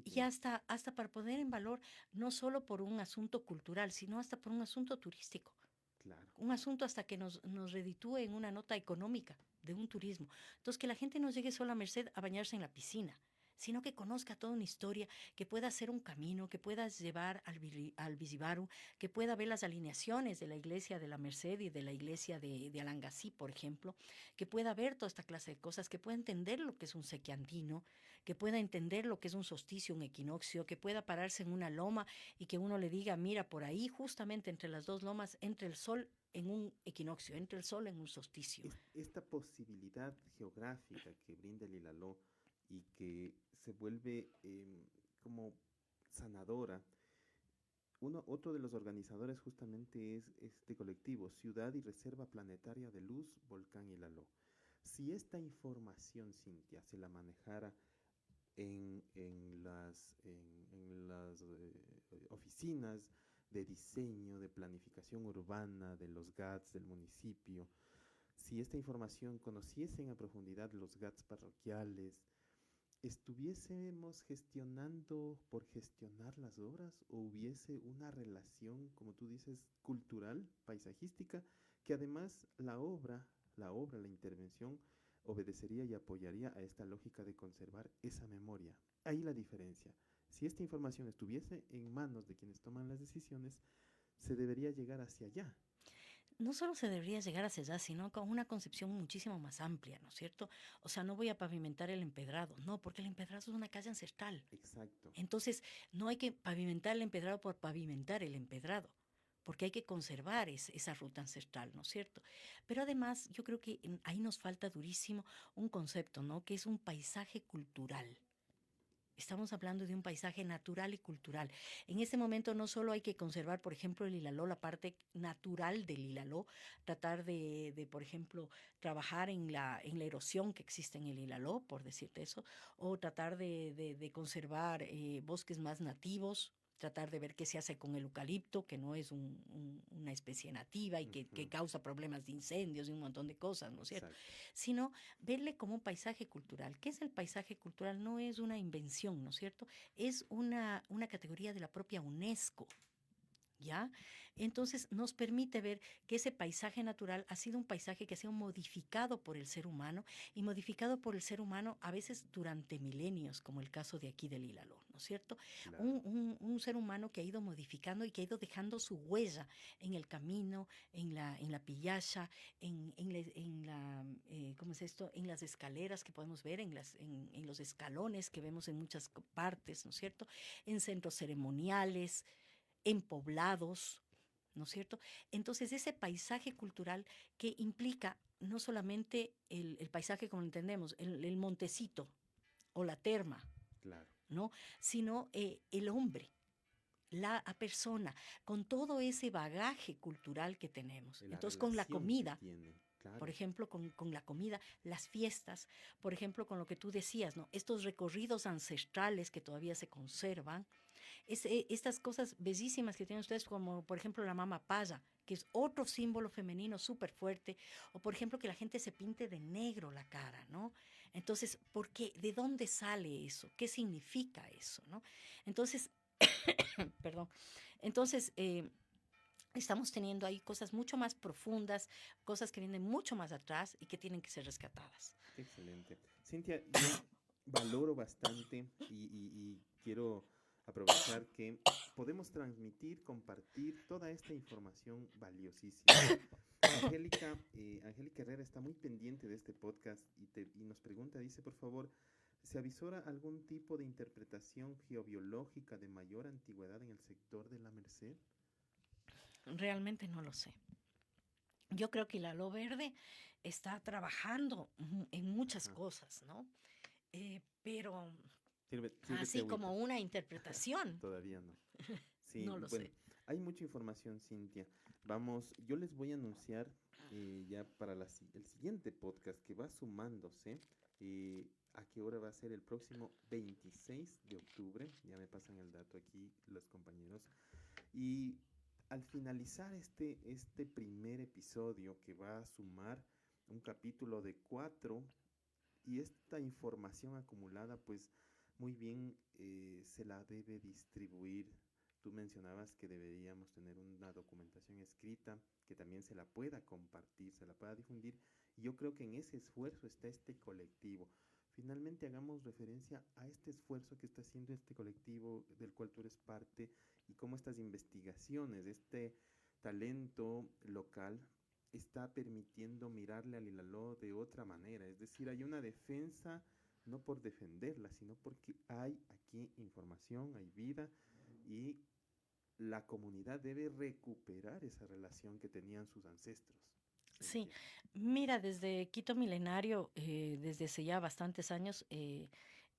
S2: Y
S1: Excelente,
S2: hasta para poner en valor no solo por un asunto cultural, sino hasta por un asunto turístico,
S1: claro.
S2: un asunto hasta que nos reditúe en una nota económica de un turismo. Entonces, que la gente no llegue solo a Merced a bañarse en la piscina, sino que conozca toda una historia, que pueda hacer un camino, que pueda llevar al Visibaru, que pueda ver las alineaciones de la iglesia de la Merced y de la iglesia de Alangasí, por ejemplo, que pueda ver toda esta clase de cosas, que pueda entender lo que es un sequiandino, que pueda entender lo que es un solsticio, un equinoccio, que pueda pararse en una loma y que uno le diga, mira, por ahí, justamente entre las dos lomas, entre el sol en un equinoccio, entre el sol en un solsticio.
S1: Esta posibilidad geográfica que brinda el Ilaló y que se vuelve como sanadora, Otro de los organizadores justamente es este colectivo, Ciudad y Reserva Planetaria de Luz, Volcán Ilaló. Si esta información, Cintia, se la manejara en las oficinas de diseño, de planificación urbana, de los GATS del municipio, si esta información conociesen a profundidad los GATS parroquiales, ¿estuviésemos gestionando por gestionar las obras o hubiese una relación, como tú dices, cultural, paisajística, que además la intervención, obedecería y apoyaría a esta lógica de conservar esa memoria? Ahí la diferencia. Si esta información estuviese en manos de quienes toman las decisiones, se debería llegar hacia allá.
S2: No solo se debería llegar hacia allá, sino con una concepción muchísimo más amplia, ¿no es cierto? O sea, no voy a pavimentar el empedrado, no, porque el empedrado es una calle ancestral.
S1: Exacto.
S2: Entonces, no hay que pavimentar el empedrado por pavimentar el empedrado, porque hay que conservar esa ruta ancestral, ¿no es cierto? Pero además, yo creo que ahí nos falta durísimo un concepto, ¿no? Que es un paisaje cultural. Estamos hablando de un paisaje natural y cultural. En este momento no solo hay que conservar, por ejemplo, el Ilaló, la parte natural del Ilaló, tratar por ejemplo, trabajar en la erosión que existe en el Ilaló, por decirte eso, o tratar de conservar bosques más nativos, tratar de ver qué se hace con el eucalipto, que no es una especie nativa y que
S1: Ujú.
S2: causa problemas de incendios y un montón de cosas, ¿no es cierto?
S1: Exacto.
S2: Sino verle como un paisaje cultural. ¿Qué es el paisaje cultural? No es una invención, ¿no es cierto? Es una categoría de la propia UNESCO. ¿Ya? Entonces nos permite ver que ese paisaje natural ha sido un paisaje que ha sido modificado por el ser humano y modificado por el ser humano a veces durante milenios, como el caso de aquí del Ilaló, ¿no es cierto?
S1: Claro.
S2: Un ser humano que ha ido modificando y que ha ido dejando su huella en el camino, en la pillacha, ¿cómo es esto? En las escaleras que podemos ver, en los escalones que vemos en muchas partes, ¿no es cierto? En centros ceremoniales, en poblados, ¿no es cierto? Entonces, ese paisaje cultural que implica no solamente el paisaje como lo entendemos, el montecito o la terma,
S1: Claro.
S2: ¿no? Sino el hombre, la persona, con todo ese bagaje cultural que tenemos.
S1: La
S2: Entonces, con la
S1: relación que
S2: comida,
S1: tiene.
S2: por
S1: Claro.
S2: ejemplo, con la comida, las fiestas, por ejemplo, con lo que tú decías, ¿no? Estos recorridos ancestrales que todavía se conservan, estas cosas bellísimas que tienen ustedes, como por ejemplo la mama paya, que es otro símbolo femenino súper fuerte, o por ejemplo que la gente se pinte de negro la cara, ¿no? Entonces, ¿por qué? ¿De dónde sale eso? ¿Qué significa eso, no? Entonces, perdón, entonces estamos teniendo ahí cosas mucho más profundas, cosas que vienen mucho más atrás y que tienen que ser rescatadas.
S1: Excelente. Cintia, yo valoro bastante y quiero aprovechar que podemos transmitir, compartir toda esta información valiosísima. Angélica Herrera está muy pendiente de este podcast y nos pregunta, dice, por favor, ¿se avisora algún tipo de interpretación geobiológica de mayor antigüedad en el sector de la Merced?
S2: Realmente no lo sé. Yo creo que la Lo Verde está trabajando en muchas
S1: Ajá.
S2: cosas, ¿no? Pero
S1: Sírvete
S2: así
S1: agüita.
S2: como una interpretación,
S1: Todavía no. Sí,
S2: no lo
S1: bueno,
S2: sé.
S1: hay mucha información, Cintia. Vamos, yo les voy a anunciar ya para el siguiente podcast que va sumándose. ¿A qué hora va a ser? El próximo 26 de octubre. Ya me pasan el dato aquí los compañeros. Y al finalizar este primer episodio que va a sumar un capítulo de 4 y esta información acumulada, pues muy bien se la debe distribuir. Tú mencionabas que deberíamos tener una documentación escrita que también se la pueda compartir, se la pueda difundir. Y yo creo que en ese esfuerzo está este colectivo. Finalmente hagamos referencia a este esfuerzo que está haciendo este colectivo del cual tú eres parte y cómo estas investigaciones, este talento local está permitiendo mirarle al Ilaló de otra manera. Es decir, hay una defensa no por defenderla, sino porque hay aquí información, hay vida y la comunidad debe recuperar esa relación que tenían sus ancestros.
S2: Sí,
S1: Cintia.
S2: mira, desde Quito Milenario, desde hace ya bastantes años,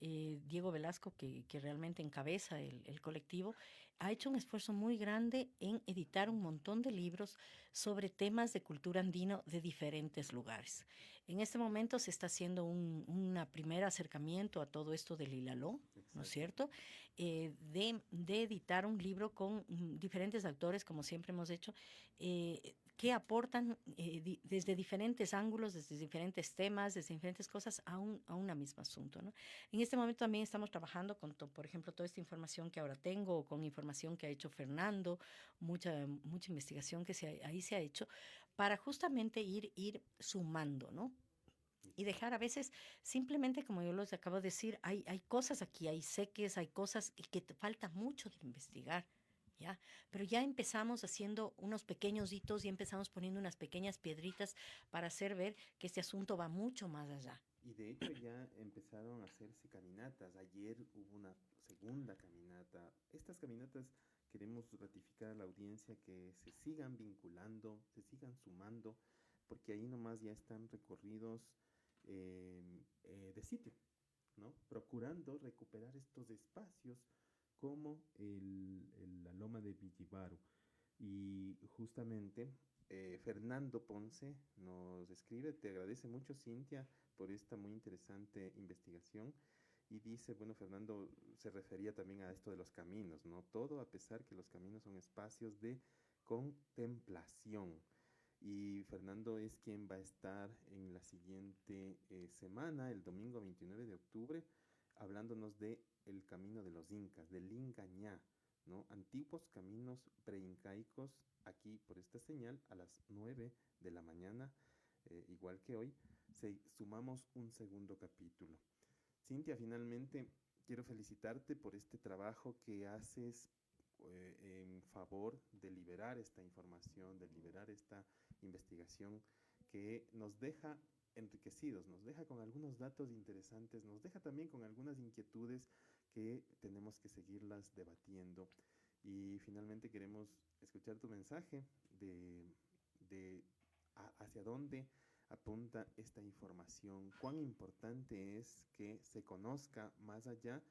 S2: Diego Velasco, que realmente encabeza el colectivo, ha hecho un esfuerzo muy grande en editar un montón de libros sobre temas de cultura andino de diferentes lugares. En este momento se está haciendo un primer acercamiento a todo esto del Ilaló, ¿no es
S1: Exacto.
S2: cierto? De editar un libro con diferentes autores, como siempre hemos hecho, que aportan desde diferentes ángulos, desde diferentes temas, desde diferentes cosas a una misma asunto, ¿no? En este momento también estamos trabajando con, por ejemplo, toda esta información que ahora tengo, o con información que ha hecho Fernando, mucha investigación que ahí se ha hecho, para justamente ir sumando, ¿no? Y dejar a veces simplemente, como yo les acabo de decir, hay cosas aquí, hay seques, hay cosas y que te falta mucho de investigar, ¿ya? Pero ya empezamos haciendo unos pequeños hitos y empezamos poniendo unas pequeñas piedritas para hacer ver que este asunto va mucho más allá.
S1: Y de hecho ya empezaron a hacerse caminatas. Ayer hubo una segunda caminata. Estas caminatas queremos ratificar a la audiencia que se sigan vinculando, se sigan sumando, porque ahí nomás ya están recorridos de sitio, ¿no? Procurando recuperar estos espacios como la loma de Villibaru. Y justamente Fernando Ponce nos escribe, te agradece mucho Cintia por esta muy interesante investigación y dice, bueno, Fernando se refería también a esto de los caminos, ¿no? Todo a pesar que los caminos son espacios de contemplación. Y Fernando es quien va a estar en la siguiente semana, el domingo 29 de octubre, hablándonos de el camino de los incas, del Ingañá, ¿no? Antiguos caminos preincaicos, aquí por esta señal, a las 9 de la mañana, igual que hoy, sumamos un segundo capítulo. Cintia, finalmente quiero felicitarte por este trabajo que haces en favor de liberar esta información, de liberar esta investigación que nos deja enriquecidos, nos deja con algunos datos interesantes, nos deja también con algunas inquietudes que tenemos que seguirlas debatiendo. Y finalmente queremos escuchar tu mensaje de hacia dónde apunta esta información, cuán importante es que se conozca más allá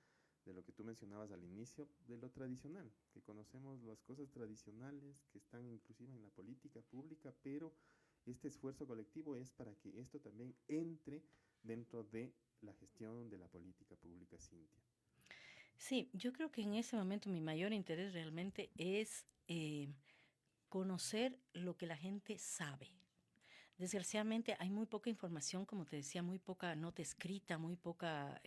S1: de lo que tú mencionabas al inicio, de lo tradicional, que conocemos las cosas tradicionales que están inclusive en la política pública, pero este esfuerzo colectivo es para que esto también entre dentro de la gestión de la política pública, Cintia.
S2: Sí, yo creo que en ese momento mi mayor interés realmente es conocer lo que la gente sabe. Desgraciadamente hay muy poca información, como te decía, muy poca nota escrita, muy poca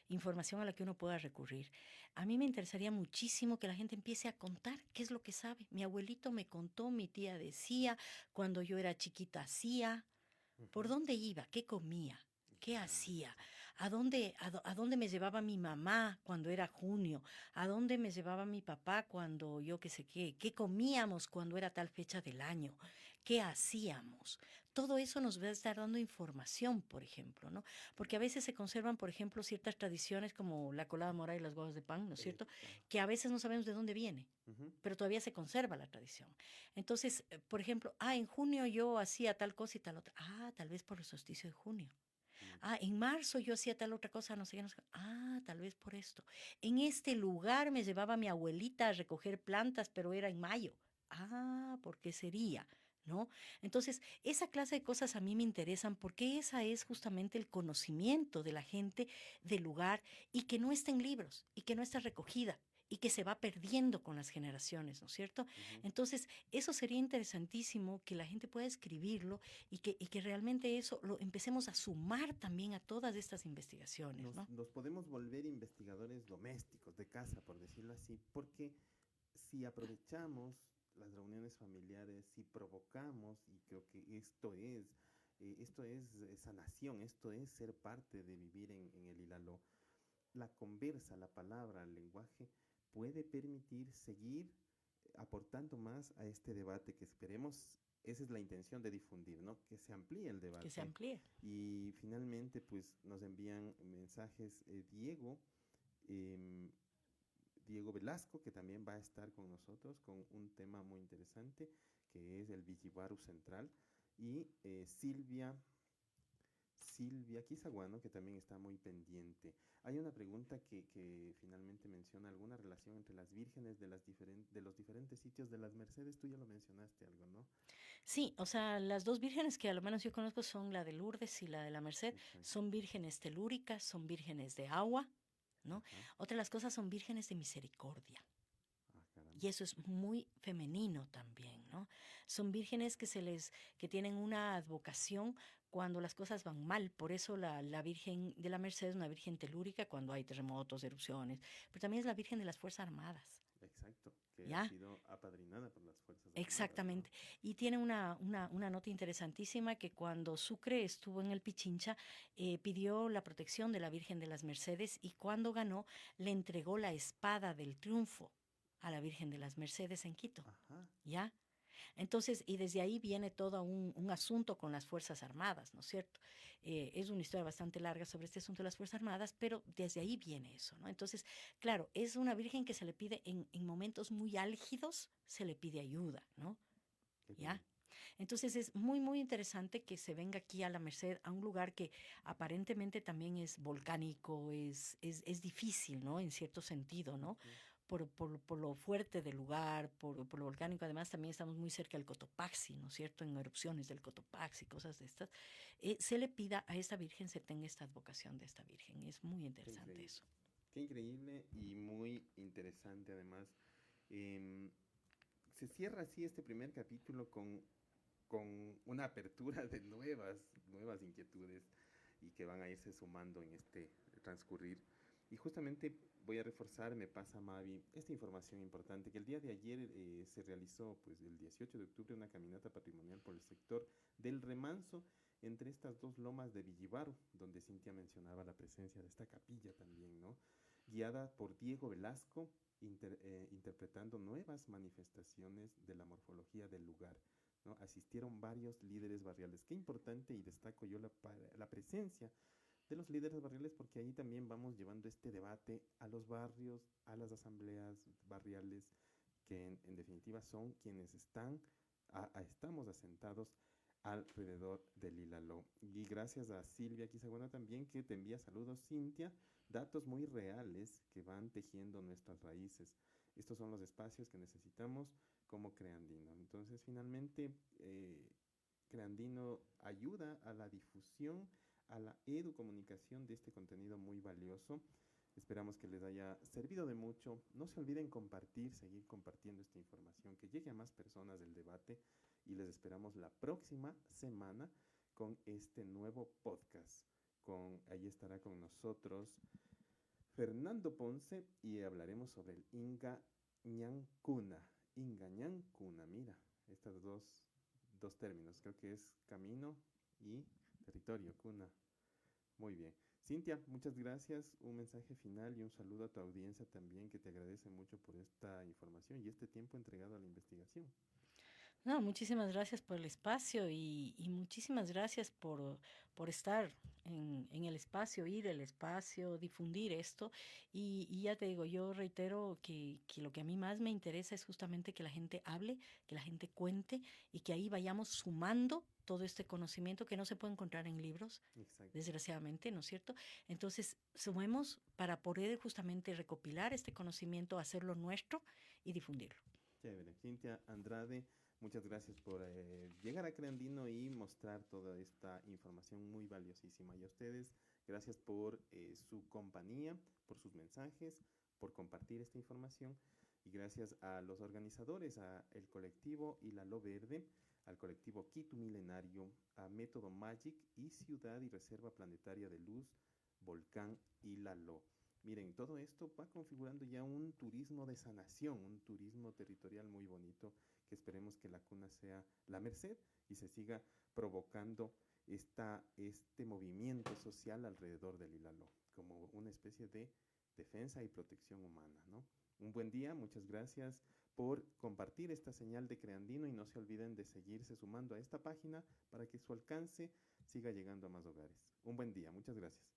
S2: información a la que uno pueda recurrir. A mí me interesaría muchísimo que la gente empiece a contar qué es lo que sabe. Mi abuelito me contó, mi tía decía, cuando yo era chiquita hacía, por
S1: Ujú.
S2: dónde iba, qué comía, qué hacía,
S1: Exacto.
S2: a dónde me llevaba mi mamá cuando era junio, a dónde me llevaba mi papá cuando yo qué sé qué comíamos cuando era tal fecha del año, qué hacíamos. Todo eso nos va a estar dando información, por ejemplo, ¿no? Porque a veces se conservan, por ejemplo, ciertas tradiciones como la colada morada y las guavas de pan, ¿no es cierto?
S1: Exacto.
S2: Que a veces no sabemos de dónde viene,
S1: Ujú.
S2: pero todavía se conserva la tradición. Entonces, por ejemplo, en junio yo hacía tal cosa y tal otra. Tal vez por el solsticio de junio.
S1: Mm.
S2: En marzo yo hacía tal otra cosa, no sé qué, no sé qué. Tal vez por esto. En este lugar me llevaba mi abuelita a recoger plantas, pero era en mayo. ¿Por qué sería? ¿No? Entonces, esa clase de cosas a mí me interesan porque esa es justamente el conocimiento de la gente del lugar y que no está en libros y que no está recogida y que se va perdiendo con las generaciones, ¿no es cierto?
S1: Ujú.
S2: Entonces, eso sería interesantísimo que la gente pueda escribirlo y que realmente eso lo empecemos a sumar también a todas estas investigaciones, ¿no?
S1: Nos podemos volver investigadores domésticos de casa, por decirlo así, porque si aprovechamos las reuniones familiares, si provocamos, y creo que esto es sanación, esto es ser parte de vivir en el Ilaló, la conversa, la palabra, el lenguaje puede permitir seguir aportando más a este debate que esperemos, esa es la intención de difundir, ¿no? Que se amplíe el
S2: Que se
S1: debate.
S2: amplíe.
S1: Y finalmente, pues nos envían mensajes em, Diego Velasco, que también va a estar con nosotros con un tema muy interesante, que es el Villibaru Central, y Silvia Quizaguano, que también está muy pendiente. Hay una pregunta que finalmente menciona alguna relación entre las vírgenes de los diferentes sitios de las Mercedes. Tú ya lo mencionaste algo, ¿no?
S2: Sí, o sea, las dos vírgenes que a lo menos yo conozco son la de Lourdes y la de la Merced,
S1: Exacto.
S2: son vírgenes telúricas, son vírgenes de agua, ¿no?
S1: Ajá.
S2: Otra de las cosas son vírgenes de misericordia.
S1: Ah, caramba.
S2: Y eso es muy femenino también, ¿no? Son vírgenes que tienen una advocación cuando las cosas van mal. Por eso la Virgen de la Merced es una virgen telúrica cuando hay terremotos, erupciones. Pero también es la Virgen de las Fuerzas Armadas,
S1: Exacto. Que ha
S2: ¿ya?
S1: sido apadrinada por las Fuerzas Armadas, ¿no?
S2: Exactamente. Y tiene una nota interesantísima que cuando Sucre estuvo en el Pichincha, pidió la protección de la Virgen de las Mercedes y cuando ganó, le entregó la espada del triunfo a la Virgen de las Mercedes en Quito.
S1: Ajá.
S2: ¿Ya? Entonces, y desde ahí viene todo un asunto con las Fuerzas Armadas, ¿no es cierto? Es una historia bastante larga sobre este asunto de las Fuerzas Armadas, pero desde ahí viene eso, ¿no? Entonces, claro, es una virgen que se le pide en momentos muy álgidos, se le pide ayuda, ¿no?
S1: Qué bien.
S2: ¿Ya? Entonces es muy, muy interesante que se venga aquí a la Merced, a un lugar que aparentemente también es volcánico, es difícil, ¿no? En cierto sentido, ¿no?
S1: Ujú.
S2: Por lo fuerte del lugar, por lo volcánico. Además, también estamos muy cerca del Cotopaxi, ¿no es cierto? En erupciones del Cotopaxi, cosas de estas. Se le pida a esta Virgen, se tenga esta advocación de esta Virgen. Es muy
S1: Qué
S2: interesante
S1: increíble.
S2: eso.
S1: Qué increíble y muy interesante además. Em, Se cierra así este primer capítulo con una apertura de nuevas inquietudes y que van a irse sumando en este transcurrir. Y justamente voy a reforzar, me pasa Mavi, esta información importante, que el día de ayer se realizó, pues el 18 de octubre, una caminata patrimonial por el sector del Remanso entre estas dos lomas de Villibaro, donde Cintia mencionaba la presencia de esta capilla también, ¿no? Guiada por Diego Velasco, interpretando nuevas manifestaciones de la morfología del lugar, ¿no? Asistieron varios líderes barriales. Qué importante y destaco yo la presencia de los líderes barriales porque ahí también vamos llevando este debate a los barrios, a las asambleas barriales, que en definitiva son quienes estamos asentados alrededor del Ilaló. Y gracias a Silvia Quisagona también que te envía saludos, Cintia, datos muy reales que van tejiendo nuestras raíces. Estos son los espacios que necesitamos como Creandino. Entonces, finalmente, Creandino ayuda a la difusión, a la educomunicación de este contenido muy valioso. Esperamos que les haya servido de mucho. No se olviden compartir, seguir compartiendo esta información, que llegue a más personas del debate y les esperamos la próxima semana con este nuevo podcast. Ahí estará con nosotros Fernando Ponce y hablaremos sobre el Inga Ñancuna. Inga Ñancuna, mira, estos dos términos, creo que es camino y territorio, cuna. Muy bien. Cintia, muchas gracias. Un mensaje final y un saludo a tu audiencia también, que te agradece mucho por esta información y este tiempo entregado a la investigación.
S2: No, muchísimas gracias por el espacio y muchísimas gracias por estar en el espacio, ir al espacio, difundir esto. Y ya te digo, yo reitero que lo que a mí más me interesa es justamente que la gente hable, que la gente cuente y que ahí vayamos sumando todo este conocimiento que no se puede encontrar en libros,
S1: Exacto.
S2: desgraciadamente, ¿no es cierto? Entonces, sumemos para poder justamente recopilar este conocimiento, hacerlo nuestro y difundirlo.
S1: Chévere. Cintia Andrade, muchas gracias por llegar a Creandino y mostrar toda esta información muy valiosísima. Y a ustedes, gracias por su compañía, por sus mensajes, por compartir esta información. Y gracias a los organizadores, a el colectivo Hilalo Verde, al colectivo Quito Milenario, a Método Magic y Ciudad y Reserva Planetaria de Luz, Volcán Hilalo. Miren, todo esto va configurando ya un turismo de sanación, un turismo territorial muy bonito, que esperemos que la cuna sea la Merced y se siga provocando este movimiento social alrededor del Ilaló, como una especie de defensa y protección humana, ¿no? Un buen día, muchas gracias por compartir esta señal de Creandino y no se olviden de seguirse sumando a esta página para que su alcance siga llegando a más hogares. Un buen día, muchas gracias.